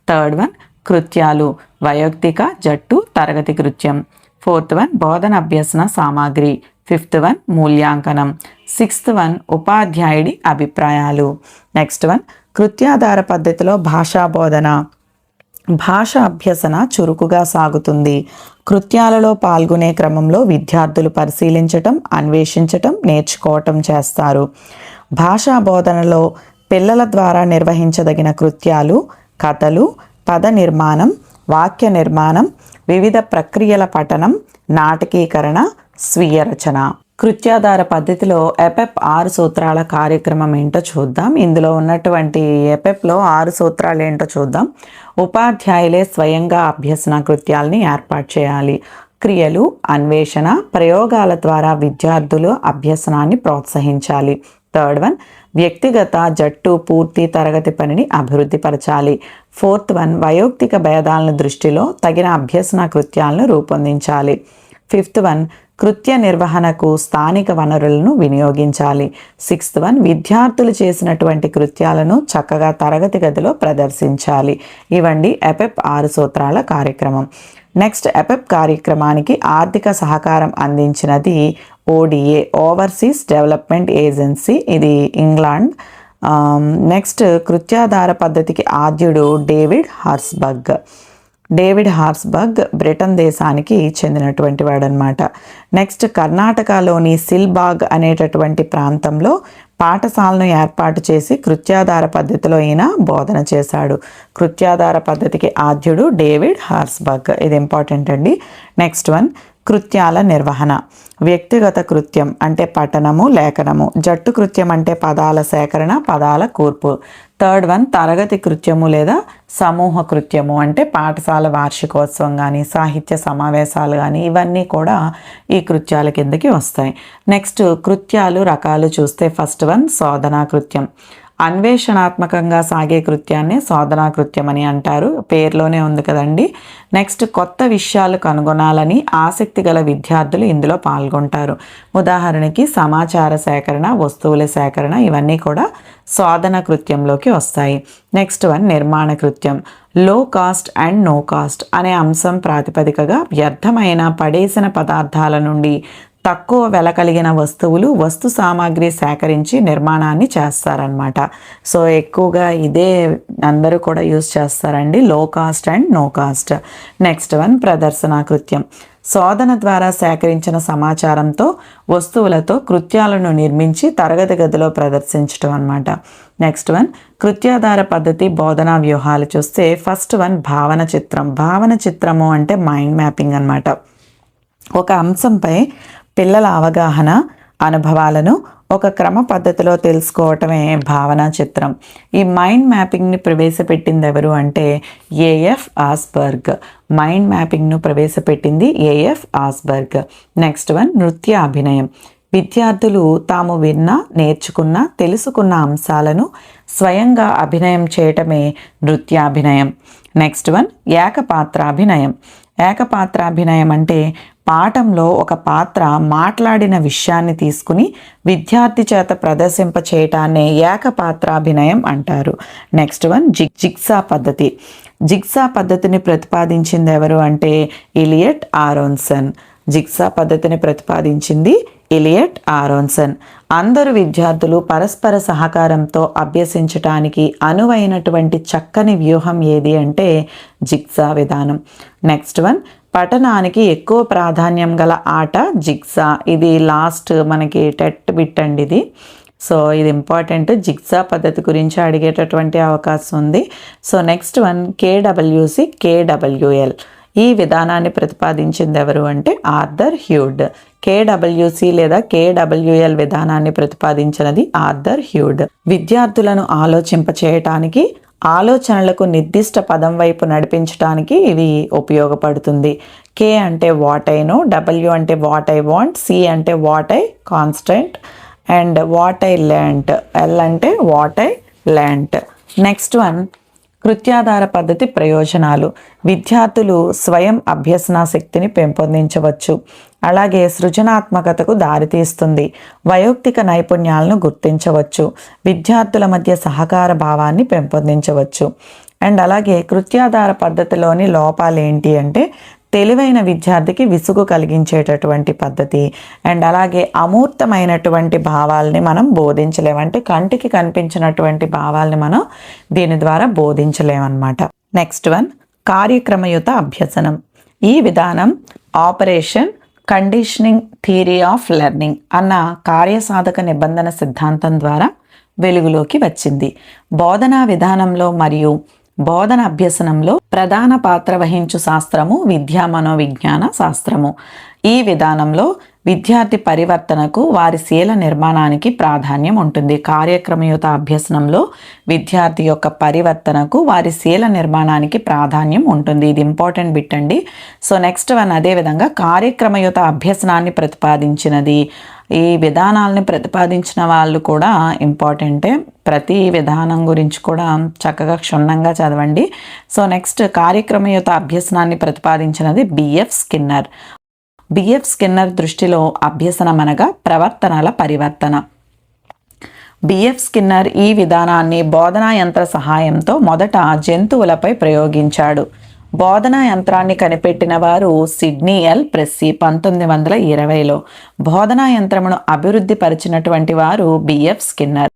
థర్డ్ వన్, కృత్యాలు, వైయక్తిక, జట్టు, తరగతి కృత్యం. ఫోర్త్ వన్, బోధన అభ్యసన సామాగ్రి. ఫిఫ్త్ వన్, మూల్యాంకనం. సిక్స్త్ వన్, ఉపాధ్యాయుడి అభిప్రాయాలు. నెక్స్ట్ వన్, కృత్యాధార పద్ధతిలో భాషా బోధన. భాష అభ్యసన చురుకుగా సాగుతుంది. కృత్యాలలో పాల్గొనే క్రమంలో విద్యార్థులు పరిశీలించటం, అన్వేషించటం, నేర్చుకోవటం చేస్తారు. భాషా బోధనలో పిల్లల ద్వారా నిర్వహించదగిన కృత్యాలు కథలు, పద నిర్మాణం, వాక్య నిర్మాణం, వివిధ ప్రక్రియల పఠనం, నాటకీకరణ, స్వీయ రచన. కృత్యాధార పద్ధతిలో ఎపెప్ 6 సూత్రాల కార్యక్రమం ఏంటో చూద్దాం. ఇందులో ఉన్నటువంటి ఎపెప్లో 6 సూత్రాలు ఏంటో చూద్దాం. ఉపాధ్యాయులే స్వయంగా అభ్యసన కృత్యాలని ఏర్పాటు చేయాలి. క్రియలు, అన్వేషణ, ప్రయోగాల ద్వారా విద్యార్థులు అభ్యసనాన్ని ప్రోత్సహించాలి. థర్డ్ వన్, వ్యక్తిగత, జట్టు, పూర్తి తరగతి పనిని అభివృద్ధి పరచాలి. ఫోర్త్ వన్, వయోక్తిక భేదాలను దృష్టిలో తగిన అభ్యసన కృత్యాలను రూపొందించాలి. ఫిఫ్త్ వన్, కృత్య నిర్వహణకు స్థానిక వనరులను వినియోగించాలి. సిక్స్త్ వన్, విద్యార్థులు చేసినటువంటి కృత్యాలను చక్కగా తరగతి గదిలో ప్రదర్శించాలి. ఇవండి ఎపెప్ 6 సూత్రాల కార్యక్రమం. నెక్స్ట్, ఎపెప్ కార్యక్రమానికి ఆర్థిక సహకారం అందించినది ఓడిఏ, ఓవర్సీస్ డెవలప్మెంట్ ఏజెన్సీ, ఇది ఇంగ్లాండ్. నెక్స్ట్, కృత్యాధార పద్ధతికి ఆద్యుడు డేవిడ్ హార్స్బర్గ్. డేవిడ్ హార్స్బర్గ్ బ్రిటన్ దేశానికి చెందినటువంటి వాడనమాట. నెక్స్ట్, కర్ణాటకలోని సిల్బాగ్ అనేటటువంటి ప్రాంతంలో పాఠశాలను ఏర్పాటు చేసి కృత్యాధార పద్ధతిలో ఈయన బోధన చేశాడు. కృత్యాధార పద్ధతికి ఆద్యుడు డేవిడ్ హార్స్బర్గ్. ఇది ఇంపార్టెంట్ అండి. నెక్స్ట్ వన్, కృత్యాల నిర్వహణ. వ్యక్తిగత కృత్యం అంటే పఠనము, లేఖనము. జట్టు కృత్యం అంటే పదాల సేకరణ, పదాల కూర్పు. థర్డ్ వన్, తరగతి కృత్యము లేదా సమూహ కృత్యము అంటే పాఠశాల వార్షికోత్సవం కానీ, సాహిత్య సమావేశాలు కానీ, ఇవన్నీ కూడా ఈ కృత్యాల కిందకి వస్తాయి. నెక్స్ట్, కృత్యాలు రకాలు చూస్తే ఫస్ట్ వన్, శోధనా కృత్యం. అన్వేషణాత్మకంగా సాగే కృత్యాన్ని శోధనా కృత్యం అని అంటారు, పేరులోనే ఉంది కదండి. నెక్స్ట్, కొత్త విషయాలు కనుగొనాలని ఆసక్తి గల విద్యార్థులు ఇందులో పాల్గొంటారు. ఉదాహరణకి సమాచార సేకరణ, వస్తువుల సేకరణ, ఇవన్నీ కూడా శోధన కృత్యంలోకి వస్తాయి. నెక్స్ట్ వన్, నిర్మాణ కృత్యం. లో కాస్ట్ అండ్ నో కాస్ట్ అనే అంశం ప్రాతిపదికగా వ్యర్థమైన పడేసిన పదార్థాల నుండి తక్కువ వెల కలిగిన వస్తువులు, వస్తు సామాగ్రి సేకరించి నిర్మాణాన్ని చేస్తారనమాట. సో ఎక్కువగా ఇదే అందరూ కూడా యూజ్ చేస్తారండి, low cost and no cost. Next one, ప్రదర్శనా కృత్యం. శోధన ద్వారా సేకరించిన సమాచారంతో, వస్తువులతో కృత్యాలను నిర్మించి తరగతి గదిలో ప్రదర్శించడం అనమాట. నెక్స్ట్ వన్, కృత్యాధార పద్ధతి బోధనా వ్యూహాలు చూస్తే ఫస్ట్ వన్, భావన చిత్రం. భావన చిత్రము అంటే మైండ్ మ్యాపింగ్ అనమాట. ఒక అంశంపై పిల్లల అవగాహన, అనుభవాలను ఒక క్రమ పద్ధతిలో తెలుసుకోవటమే భావనా చిత్రం. ఈ మైండ్ మ్యాపింగ్ని ప్రవేశపెట్టింది ఎవరు అంటే ఏఎఫ్ ఆస్బర్గ్. మైండ్ మ్యాపింగ్ను ప్రవేశపెట్టింది ఏఎఫ్ ఆస్బర్గ్. నెక్స్ట్ వన్, నృత్య అభినయం. విద్యార్థులు తాము విన్న, నేర్చుకున్న, తెలుసుకున్న అంశాలను స్వయంగా అభినయం చేయటమే నృత్యాభినయం. Next one, ఏకపాత్రాభినయం. ఏకపాత్రాభినయం అంటే పాఠంలో ఒక పాత్ర మాట్లాడిన విషయాన్ని తీసుకుని విద్యార్థి చేత ప్రదర్శింప చేయటాన్నే ఏకపాత్రాభినయం అంటారు. నెక్స్ట్ వన్, జిగ్సా పద్ధతి. జిగ్సా పద్ధతిని ప్రతిపాదించింది ఎవరు అంటే ఎలియట్ ఆరోన్సన్. జిగ్సా పద్ధతిని ప్రతిపాదించింది ఎలియట్ ఆరోన్సన్. అందరు విద్యార్థులు పరస్పర సహకారంతో అభ్యసించటానికి అనువైనటువంటి చక్కని వ్యూహం ఏది అంటే జిగ్సా విధానం. నెక్స్ట్ వన్, పఠనానికి ఎక్కువ ప్రాధాన్యం గల ఆట జిగ్సా. ఇది లాస్ట్ మనకి టెట్ బిట్ అండి ఇది. సో ఇది ఇంపార్టెంట్, జిగ్సా పద్ధతి గురించి అడిగేటటువంటి అవకాశం ఉంది. So next one, KWC, KWL. ఈ విధానాన్ని ప్రతిపాదించింది ఎవరు అంటే ఆర్థర్ హ్యూడ్. కేడబ్ల్యూసి లేదా కేడబ్ల్యూఎల్ విధానాన్ని ప్రతిపాదించినది ఆర్థర్ హ్యూడ్. విద్యార్థులను ఆలోచింపచేయటానికి, ఆలోచనలకు నిర్దిష్ట పదం వైపు నడిపించడానికి ఇది ఉపయోగపడుతుంది. కే అంటే వాట్ ఐ నో, డబ్ల్యూ అంటే వాట్ ఐ వాంట్, సి అంటే what I constant and what I learnt, L అంటే what I learnt. Next one, కృత్యాధార పద్ధతి ప్రయోజనాలు. విద్యార్థులు స్వయం అభ్యసనా శక్తిని పెంపొందించవచ్చు. అలాగే సృజనాత్మకతకు దారితీస్తుంది. వయోక్తిక నైపుణ్యాలను గుర్తించవచ్చు. విద్యార్థుల మధ్య సహకార భావాన్ని పెంపొందించవచ్చు. అండ్ అలాగే కృత్యాధార పద్ధతిలోని లోపాలు ఏంటి అంటే తెలివైన విద్యార్థికి విసుగు కలిగించేటటువంటి పద్ధతి. అండ్ అలాగే అమూర్తమైనటువంటి భావాల్ని మనం బోధించలేము, అంటే కంటికి కనిపించినటువంటి భావాల్ని మనం దీని ద్వారా బోధించలేమన్నమాట. నెక్స్ట్ వన్, కార్యక్రమయుత అభ్యసనం. ఈ విధానం operation conditioning theory of learning అన్న కార్యసాధక నిబంధన సిద్ధాంతం ద్వారా వెలుగులోకి వచ్చింది. బోధనా విధానంలో మరియు బోధన అభ్యసనంలో ప్రధాన పాత్ర వహించు శాస్త్రము విద్యా మనోవిజ్ఞాన శాస్త్రము. ఈ విధానంలో విద్యార్థి పరివర్తనకు వారి శీల నిర్మాణానికి ప్రాధాన్యం ఉంటుంది. కార్యక్రమయుత అభ్యసనంలో విద్యార్థి యొక్క పరివర్తనకు వారి శీల నిర్మాణానికి ప్రాధాన్యం ఉంటుంది. ఇది ఇంపార్టెంట్ బిట్ అండి. సో నెక్స్ట్ వన్ అదేవిధంగా కార్యక్రమయుత అభ్యసనాన్ని ప్రతిపాదించినది. ఈ విధానాలని ప్రతిపాదించిన వాళ్ళు కూడా ఇంపార్టెంటే. ప్రతి విధానం గురించి కూడా చక్కగా క్షుణ్ణంగా చదవండి. సో నెక్స్ట్ కార్యక్రమయుత అభ్యసనాన్ని ప్రతిపాదించినది బిఎఫ్ స్కిన్నర్. బిఎఫ్ స్కిన్నర్ దృష్టిలో అభ్యసనం అనగా ప్రవర్తనల పరివర్తన. బిఎఫ్ స్కిన్నర్ ఈ విధానాన్ని బోధనా యంత్ర సహాయంతో మొదట జంతువులపై ప్రయోగించాడు. బోధనా యంత్రాన్ని కనిపెట్టిన వారు సిడ్నీ ఎల్ ప్రెస్సీ 1920లో. బోధనా యంత్రమును అభివృద్ధి పరిచినటువంటి వారు BF Skinner.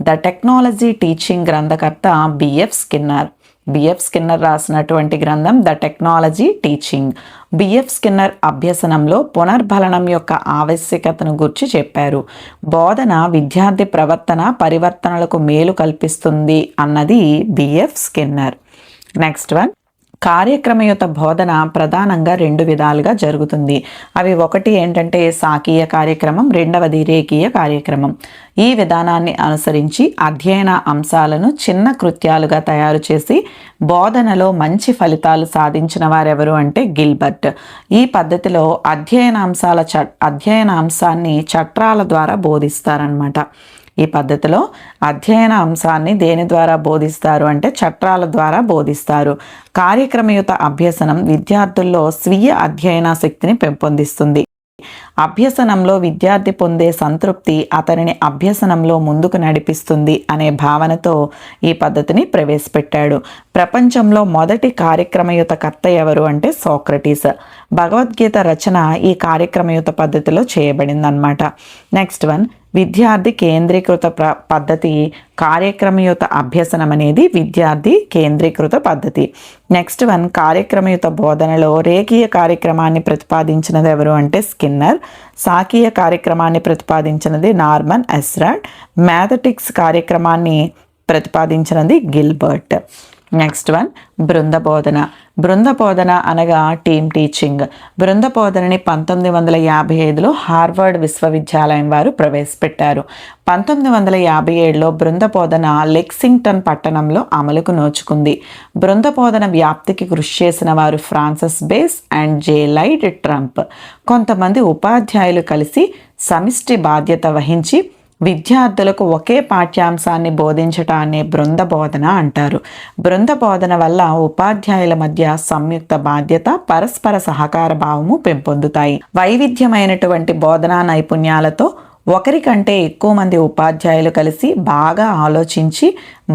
The technology teaching గ్రంథకర్త బిఎఫ్ స్కిన్నర్. బిఎఫ్ స్కిన్నర్ రాసినటువంటి గ్రంథం the technology teaching. BF Skinner అభ్యసనంలో పునర్బలనం యొక్క ఆవశ్యకతను గురించి చెప్పారు. బోధన విద్యార్థి ప్రవర్తన పరివర్తనలకు మేలు కల్పిస్తుంది అన్నది బిఎఫ్ స్కిన్నర్. నెక్స్ట్ వన్, కార్యక్రమయుత బోధన ప్రధానంగా 2 విధాలుగా జరుగుతుంది. అవి ఒకటి ఏంటంటే సాకీయ కార్యక్రమం, రెండవది రేఖీయ కార్యక్రమం. ఈ విధానాన్ని అనుసరించి అధ్యయన అంశాలను చిన్న కృత్యాలుగా తయారు చేసి బోధనలో మంచి ఫలితాలు సాధించిన వారెవరు అంటే గిల్బర్ట్. ఈ పద్ధతిలో అధ్యయన అంశాన్ని చట్రాల ద్వారా బోధిస్తారనమాట. ఈ పద్ధతిలో అధ్యయన అంశాన్ని దేని ద్వారా బోధిస్తారు అంటే చట్రాల ద్వారా బోధిస్తారు. కార్యక్రమయుత అభ్యసనం విద్యార్థుల్లో స్వీయ అధ్యయన శక్తిని పెంపొందిస్తుంది. అభ్యసనంలో విద్యార్థి పొందే సంతృప్తి అతనిని అభ్యసనంలో ముందుకు నడిపిస్తుంది అనే భావనతో ఈ పద్ధతిని ప్రవేశపెట్టాడు. ప్రపంచంలో మొదటి కార్యక్రమయుత కర్త ఎవరు అంటే సోక్రటీస్. భగవద్గీత రచన ఈ కార్యక్రమయుత పద్ధతిలో చేయబడిందన్నమాట. నెక్స్ట్ వన్, విద్యార్థి కేంద్రీకృత పద్ధతి. కార్యక్రమయుత అభ్యసనం అనేది విద్యార్థి కేంద్రీకృత పద్ధతి. నెక్స్ట్ వన్, కార్యక్రమయుత బోధనలో రేఖీయ కార్యక్రమాన్ని ప్రతిపాదించినది ఎవరు అంటే స్కిన్నర్. సాకీయ కార్యక్రమాన్ని ప్రతిపాదించినది నార్మన్ ఎస్రాడ్. మ్యాథమెటిక్స్ కార్యక్రమాన్ని ప్రతిపాదించినది గిల్బర్ట్. నెక్స్ట్ వన్, బృంద బోధన. బృంద బోధన అనగా టీమ్ టీచింగ్. బృంద బోధనని 1955లో హార్వర్డ్ విశ్వవిద్యాలయం వారు ప్రవేశపెట్టారు. 1957లో బృంద బోధన లెక్సింగ్టన్ పట్టణంలో అమలుకు నోచుకుంది. బృంద బోధన వ్యాప్తికి కృషి చేసిన వారు Francis Base and J Lloyd Trump. కొంతమంది ఉపాధ్యాయులు కలిసి సమిష్టి బాధ్యత వహించి విద్యార్థులకు ఒకే పాఠ్యాంశాన్ని బోధించటాన్ని బృంద బోధన అంటారు. బృంద బోధన వల్ల ఉపాధ్యాయుల మధ్య సంయుక్త బాధ్యత, పరస్పర సహకార భావము పెంపొందుతాయి. వైవిధ్యమైనటువంటి బోధనా నైపుణ్యాలతో ఒకరికంటే ఎక్కువ మంది ఉపాధ్యాయులు కలిసి బాగా ఆలోచించి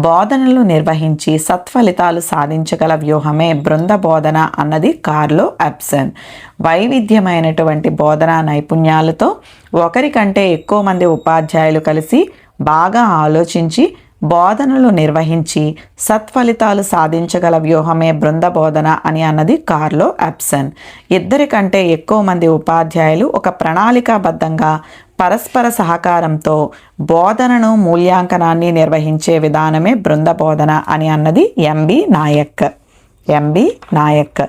బోధనలు నిర్వహించి సత్ఫలితాలు సాధించగల వ్యూహమే బృంద బోధన అన్నది కార్లో ఎప్సన్. వైవిధ్యమైనటువంటి బోధనా నైపుణ్యాలతో ఒకరికంటే ఎక్కువ మంది ఉపాధ్యాయులు కలిసి బాగా ఆలోచించి బోధనలు నిర్వహించి సత్ఫలితాలు సాధించగల వ్యూహమే బృంద బోధన అని అన్నది కార్లో ఎప్సన్. ఇద్దరికంటే ఎక్కువ మంది ఉపాధ్యాయులు ఒక ప్రణాళికాబద్ధంగా పరస్పర సహకారంతో బోధనను మూల్యాంకనాన్ని నిర్వహించే విధానమే బృంద బోధన అని అన్నది ఎంబి నాయక్.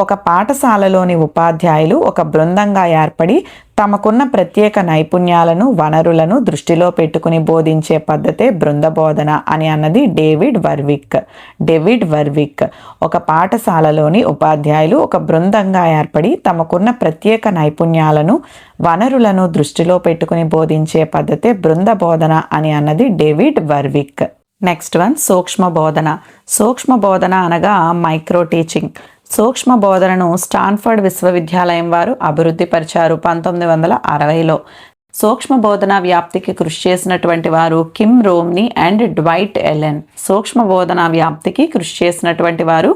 ఒక పాఠశాలలోని ఉపాధ్యాయులు ఒక బృందంగా ఏర్పడి తమకున్న ప్రత్యేక నైపుణ్యాలను, వనరులను దృష్టిలో పెట్టుకుని బోధించే పద్ధతే బృంద బోధన అని అన్నది డేవిడ్ వర్విక్. ఒక పాఠశాలలోని ఉపాధ్యాయులు ఒక బృందంగా ఏర్పడి తమకున్న ప్రత్యేక నైపుణ్యాలను, వనరులను దృష్టిలో పెట్టుకుని బోధించే పద్ధతే బృంద బోధన అని అన్నది డేవిడ్ వర్విక్. నెక్స్ట్ వన్, సూక్ష్మ బోధన. సూక్ష్మ బోధన అనగా మైక్రో టీచింగ్. సూక్ష్మ బోధనను స్టాన్ఫర్డ్ విశ్వవిద్యాలయం వారు అభివృద్ధి పరిచారు 1960లో. సూక్ష్మ బోధన వ్యాప్తికి కృషి చేసినటువంటి వారు Kim Romney and Dwight Ellen. సూక్ష్మ బోధన వ్యాప్తికి కృషి చేసినటువంటి వారు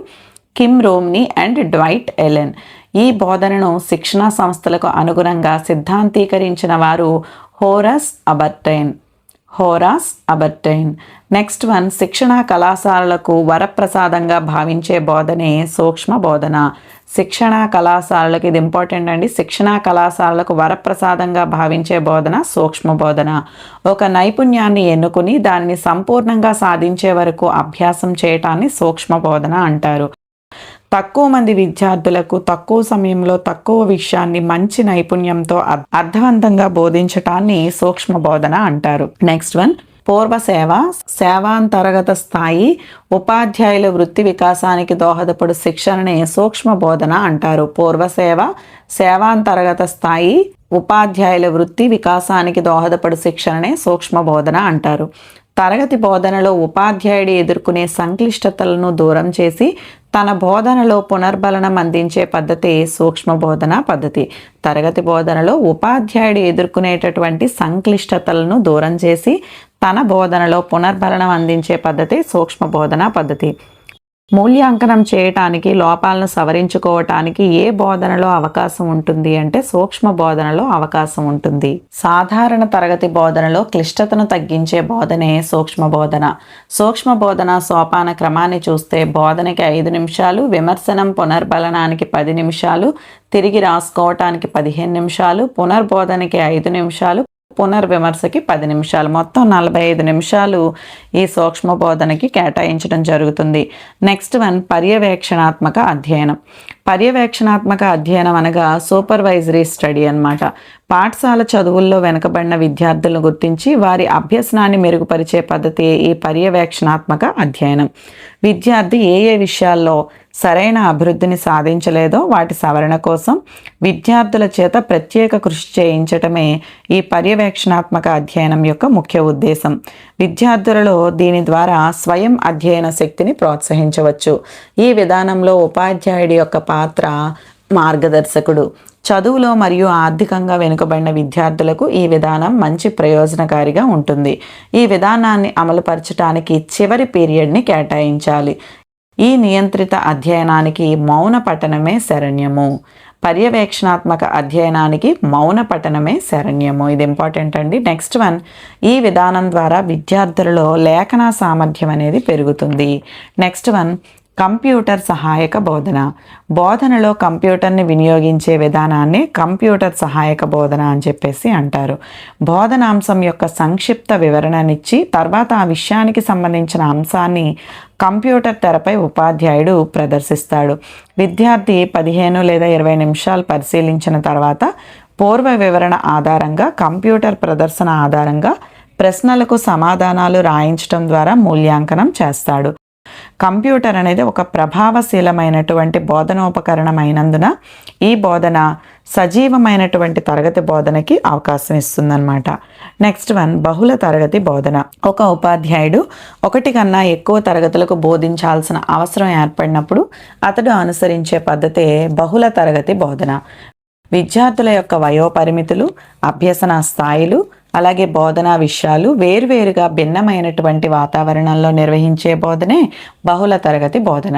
Kim Romney and Dwight Ellen. ఈ బోధనను శిక్షణా సంస్థలకు అనుగుణంగా సిద్ధాంతీకరించిన వారు హోరస్ హోరాస్ అబర్టైన్. నెక్స్ట్ వన్, శిక్షణా కళాశాలలకు వరప్రసాదంగా భావించే బోధనే సూక్ష్మ బోధన. శిక్షణా కళాశాలలకు, ఇది ఇంపార్టెంట్ అండి, శిక్షణా కళాశాలలకు వరప్రసాదంగా భావించే బోధన సూక్ష్మ బోధన. ఒక నైపుణ్యాన్ని ఎన్నుకుని దానిని సంపూర్ణంగా సాధించే వరకు అభ్యాసం చేయటాన్ని సూక్ష్మ బోధన అంటారు. తక్కువ మంది విద్యార్థులకు తక్కువ సమయంలో తక్కువ విషయాన్ని మంచి నైపుణ్యంతో అర్థవంతంగా బోధించటాన్ని సూక్ష్మ బోధన అంటారు. నెక్స్ట్ వన్, పూర్వ సేవ, సేవాంతర్గత స్థాయి ఉపాధ్యాయుల వృత్తి వికాసానికి దోహదపడు శిక్షణనే సూక్ష్మ బోధన అంటారు. పూర్వ సేవ, సేవాంతర్గత స్థాయి ఉపాధ్యాయుల వృత్తి వికాసానికి దోహదపడు శిక్షణనే సూక్ష్మ బోధన అంటారు. తరగతి బోధనలో ఉపాధ్యాయుడు ఎదుర్కొనే సంక్లిష్టతలను దూరం చేసి తన బోధనలో పునర్బలనం అందించే పద్ధతి సూక్ష్మ బోధన పద్ధతి. తరగతి బోధనలో ఉపాధ్యాయుడు ఎదుర్కొనేటటువంటి సంక్లిష్టతలను దూరం చేసి తన బోధనలో పునర్బలనం అందించే పద్ధతి సూక్ష్మ బోధన పద్ధతి. మూల్యాంకనం చేయటానికి, లోపాలను సవరించుకోవటానికి ఏ బోధనలో అవకాశం ఉంటుంది అంటే సూక్ష్మ బోధనలో అవకాశం ఉంటుంది. సాధారణ తరగతి బోధనలో క్లిష్టతను తగ్గించే బోధనే సూక్ష్మ బోధన. సూక్ష్మ బోధన సోపాన క్రమాన్ని చూస్తే బోధనకి 5 నిమిషాలు, విమర్శనం పునర్బలనానికి 10 నిమిషాలు, తిరిగి రాసుకోవటానికి 15 నిమిషాలు, పునర్బోధనకి 5 నిమిషాలు, పునర్విమర్శకి 10 నిమిషాలు, మొత్తం 45 నిమిషాలు ఈ సూక్ష్మ బోధనకి కేటాయించడం జరుగుతుంది. నెక్స్ట్ వన్, పర్యవేక్షణాత్మక అధ్యయనం. పర్యవేక్షణాత్మక అధ్యయనం అనగా సూపర్వైజరీ స్టడీ అన్నమాట. పాఠశాల చదువుల్లో వెనుకబడిన విద్యార్థులను గుర్తించి వారి అభ్యసనాన్ని మెరుగుపరిచే పద్ధతి ఈ పర్యవేక్షణాత్మక అధ్యయనం. విద్యార్థి ఏ ఏ విషయాల్లో సరైన అభివృద్ధిని సాధించలేదో వాటి సవరణ కోసం విద్యార్థుల చేత ప్రత్యేక కృషి చేయించటమే ఈ పర్యవేక్షణాత్మక అధ్యయనం యొక్క ముఖ్య ఉద్దేశం. విద్యార్థులలో దీని ద్వారా స్వయం అధ్యయన శక్తిని ప్రోత్సహించవచ్చు. ఈ విధానంలో ఉపాధ్యాయుడి యొక్క పాత్ర మార్గదర్శకుడు. చదువులో మరియు ఆర్థికంగా వెనుకబడిన విద్యార్థులకు ఈ విధానం మంచి ప్రయోజనకారిగా ఉంటుంది. ఈ విధానాన్ని అమలుపరచడానికి చివరి పీరియడ్ని కేటాయించాలి. ఈ నియంత్రిత అధ్యయనానికి మౌన పఠనమే శరణ్యము. పర్యవేక్షణాత్మక అధ్యయనానికి మౌన పఠనమే శరణ్యము. ఇది ఇంపార్టెంట్ అండి. నెక్స్ట్ వన్, ఈ విధానం ద్వారా విద్యార్థులలో లేఖన సామర్థ్యం అనేది పెరుగుతుంది. నెక్స్ట్ వన్, కంప్యూటర్ సహాయక బోధన. బోధనలో కంప్యూటర్ని వినియోగించే విధానాన్ని కంప్యూటర్ సహాయక బోధన అని చెప్పేసి అంటారు. బోధనాంశం యొక్క సంక్షిప్త వివరణనిచ్చి తర్వాత ఆ విషయానికి సంబంధించిన అంశాన్ని కంప్యూటర్ తెరపై ఉపాధ్యాయుడు ప్రదర్శిస్తాడు. విద్యార్థి 15 లేదా 20 నిమిషాలు పరిశీలించిన తర్వాత పూర్వ వివరణ ఆధారంగా, కంప్యూటర్ ప్రదర్శన ఆధారంగా ప్రశ్నలకు సమాధానాలు రాయించడం ద్వారా మూల్యాంకనం చేస్తాడు. కంప్యూటర్ అనేది ఒక ప్రభావశీలమైనటువంటి బోధనోపకరణం అయినందున ఈ బోధన సజీవమైనటువంటి తరగతి బోధనకి అవకాశం ఇస్తుందన్నమాట. నెక్స్ట్ వన్, బహుళ తరగతి బోధన. ఒక ఉపాధ్యాయుడు 1 కన్నా ఎక్కువ తరగతులకు బోధించాల్సిన అవసరం ఏర్పడినప్పుడు అతడు అనుసరించే పద్ధతే బహుళ తరగతి బోధన. విద్యార్థుల యొక్క వయోపరిమితులు, అభ్యసన స్థాయిలు, అలాగే బోధనా విషయాలు వేరువేరుగా భిన్నమైనటువంటి వాతావరణంలో నిర్వహించే బోధనే బహుళ తరగతి బోధన.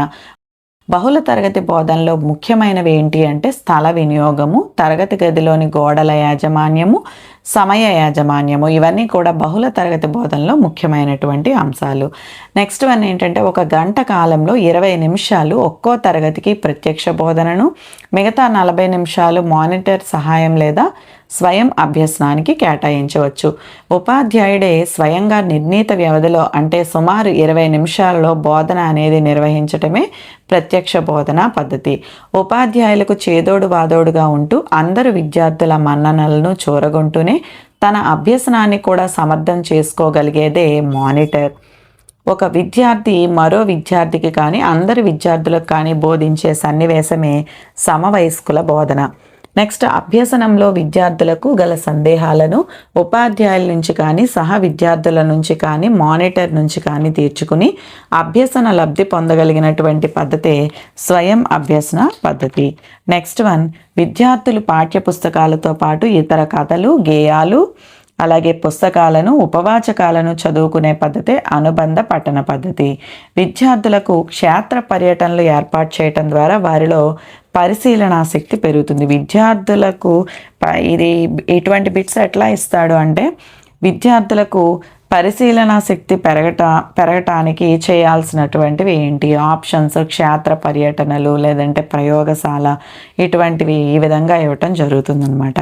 బహుళ తరగతి బోధనలో ముఖ్యమైనవి ఏంటి అంటే స్థల వినియోగము, తరగతి గదిలోని గోడల యాజమాన్యము, సమయ యాజమాన్యము, ఇవన్నీ కూడా బహుళ తరగతి బోధనలో ముఖ్యమైనటువంటి అంశాలు. నెక్స్ట్ వన్ ఏంటంటే 1 గంట కాలంలో 20 నిమిషాలు ఒక్కో తరగతికి ప్రత్యక్ష బోధనను, మిగతా 40 నిమిషాలు మానిటర్ సహాయం లేదా స్వయం అభ్యసనానికి కేటాయించవచ్చు. ఉపాధ్యాయుడే స్వయంగా నిర్ణీత వ్యవధిలో అంటే సుమారు 20 నిమిషాలలో బోధన అనేది నిర్వహించటమే ప్రత్యక్ష బోధనా పద్ధతి. ఉపాధ్యాయులకు చేదోడు వాదోడుగా ఉంటూ అందరు విద్యార్థుల మన్ననలను చూరగొంటూనే తన అభ్యసనాన్ని కూడా సమర్థం చేసుకోగలిగేదే మానిటర్. ఒక విద్యార్థి మరో విద్యార్థికి కానీ అందరి విద్యార్థులకు కానీ బోధించే సన్నివేశమే సమవయస్కుల బోధన. నెక్స్ట్, అభ్యసనంలో విద్యార్థులకు గల సందేహాలను ఉపాధ్యాయుల నుంచి కానీ సహ విద్యార్థుల నుంచి కానీ మానిటర్ నుంచి కానీ తీర్చుకుని అభ్యసన లబ్ధి పొందగలిగినటువంటి పద్ధతే స్వయం అభ్యసన పద్ధతి. నెక్స్ట్ వన్, విద్యార్థులు పాఠ్యపుస్తకాలతో పాటు ఇతర కథలు, గేయాలు, అలాగే పుస్తకాలను, ఉపవాచకాలను చదువుకునే పద్ధతే అనుబంధ పఠన పద్ధతి. విద్యార్థులకు క్షేత్ర పర్యటనలు ఏర్పాటు చేయటం ద్వారా వారిలో పరిశీలనా శక్తి పెరుగుతుంది. విద్యార్థులకు ఇటువంటి బిట్స్ ఎట్లా ఇస్తాడు అంటే విద్యార్థులకు పరిశీలన శక్తి పెరగటానికి చేయాల్సినటువంటివి ఏంటి? ఆప్షన్స్ క్షేత్ర పర్యటనలు, లేదంటే ప్రయోగశాల, ఇటువంటివి ఈ విధంగా ఇవ్వటం జరుగుతుందన్నమాట.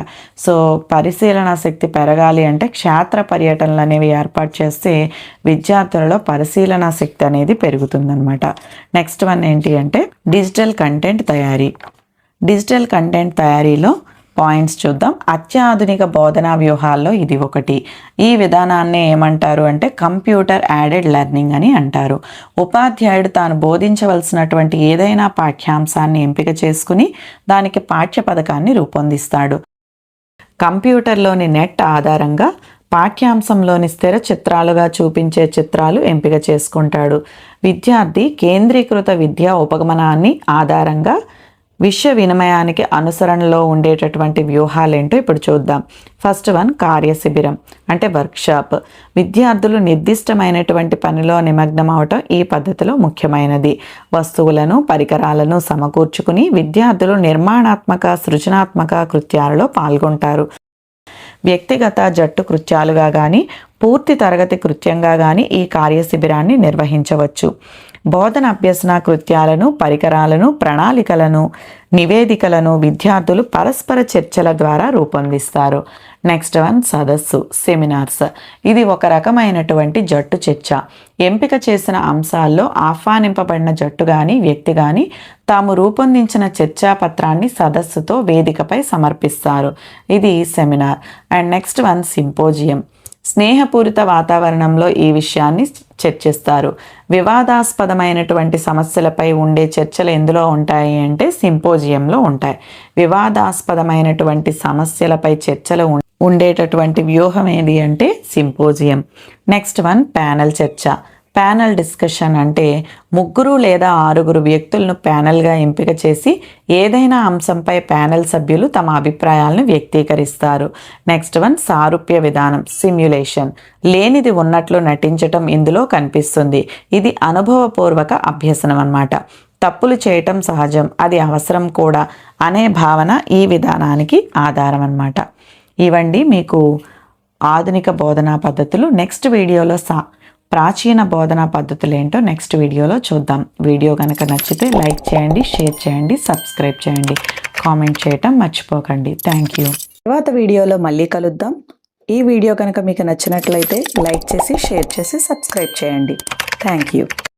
సో పరిశీలన శక్తి పెరగాలి అంటే క్షేత్ర పర్యటనలు అనేవి ఏర్పాటు చేస్తే విద్యార్థులలో పరిశీలన శక్తి అనేది పెరుగుతుందన్నమాట. నెక్స్ట్ వన్ ఏంటి అంటే డిజిటల్ కంటెంట్ తయారీ. డిజిటల్ కంటెంట్ తయారీలో పాయింట్స్ చూద్దాం. అత్యాధునిక బోధనా వ్యూహాల్లో ఇది ఒకటి. ఈ విధానాన్ని ఏమంటారు అంటే కంప్యూటర్ యాడెడ్ లెర్నింగ్ అని అంటారు. ఉపాధ్యాయుడు తాను బోధించవలసినటువంటి ఏదైనా పాఠ్యాంశాన్ని ఎంపిక చేసుకుని దానికి పాఠ్య పథకాన్ని రూపొందిస్తాడు. కంప్యూటర్లోని నెట్ ఆధారంగా పాఠ్యాంశంలోని స్థిర చిత్రాలుగా చూపించే చిత్రాలు ఎంపిక చేసుకుంటాడు. విద్యార్థి కేంద్రీకృత విద్యా ఉపగమనాన్ని ఆధారంగా విషయ వినిమయానికి అనుసరణలో ఉండేటటువంటి వ్యూహాలేంటో ఇప్పుడు చూద్దాం. ఫస్ట్ వన్ కార్యశిబిరం అంటే వర్క్షాప్. విద్యార్థులు నిర్దిష్టమైనటువంటి పనిలో నిమగ్నం అవటం ఈ పద్ధతిలో ముఖ్యమైనది. వస్తువులను పరికరాలను సమకూర్చుకుని విద్యార్థులు నిర్మాణాత్మక సృజనాత్మక కృత్యాలలో పాల్గొంటారు. వ్యక్తిగత జట్టు కృత్యాలుగా కానీ పూర్తి తరగతి కృత్యంగా కానీ ఈ కార్యశిబిరాన్ని నిర్వహించవచ్చు. బోధన అభ్యసన కృత్యాలను పరికరాలను ప్రణాళికలను నివేదికలను విద్యార్థులు పరస్పర చర్చల ద్వారా రూపొందిస్తారు. నెక్స్ట్ వన్ సదస్సు సెమినార్స్. ఇది ఒక రకమైనటువంటి జట్టు చర్చ. ఎంపిక చేసిన అంశాల్లో ఆహ్వానింపబడిన జట్టు కానీ వ్యక్తి కానీ తాము రూపొందించిన చర్చాపత్రాన్ని సదస్సుతో వేదికపై సమర్పిస్తారు. ఇది seminar. And next one symposium. స్నేహపూరిత వాతావరణంలో ఈ విషయాన్ని చర్చిస్తారు. వివాదాస్పదమైనటువంటి సమస్యలపై ఉండే చర్చలు ఎందులో ఉంటాయి అంటే సింపోజియంలో ఉంటాయి. వివాదాస్పదమైనటువంటి సమస్యలపై చర్చలు ఉండేటటువంటి వ్యూహం ఏది అంటే సింపోజియం. నెక్స్ట్ వన్ ప్యానెల్ చర్చ. ప్యానెల్ డిస్కషన్ అంటే 3 లేదా 6 వ్యక్తులను ప్యానెల్గా ఎంపిక చేసి ఏదైనా అంశంపై ప్యానెల్ సభ్యులు తమ అభిప్రాయాలను వ్యక్తీకరిస్తారు. నెక్స్ట్ వన్ సారూప్య విధానం సిమ్యులేషన్. లేనిది ఉన్నట్లు నటించటం ఇందులో కనిపిస్తుంది. ఇది అనుభవపూర్వక అభ్యసనం అన్నమాట. తప్పులు చేయటం సహజం, అది అవసరం కూడా అనే భావన ఈ విధానానికి ఆధారం అన్నమాట. ఇవండి మీకు ఆధునిక బోధనా పద్ధతులు. నెక్స్ట్ వీడియోలో ప్రాచీన బోధనా పద్ధతులు ఏంటో నెక్స్ట్ వీడియోలో చూద్దాం. వీడియో కనుక నచ్చితే లైక్ చేయండి, షేర్ చేయండి, సబ్స్క్రైబ్ చేయండి, కామెంట్ చేయటం మర్చిపోకండి. Thank you. తర్వాత వీడియోలో మళ్ళీ కలుద్దాం. ఈ వీడియో కనుక మీకు నచ్చినట్లయితే లైక్ చేసి షేర్ చేసి సబ్స్క్రైబ్ చేయండి. Thank you.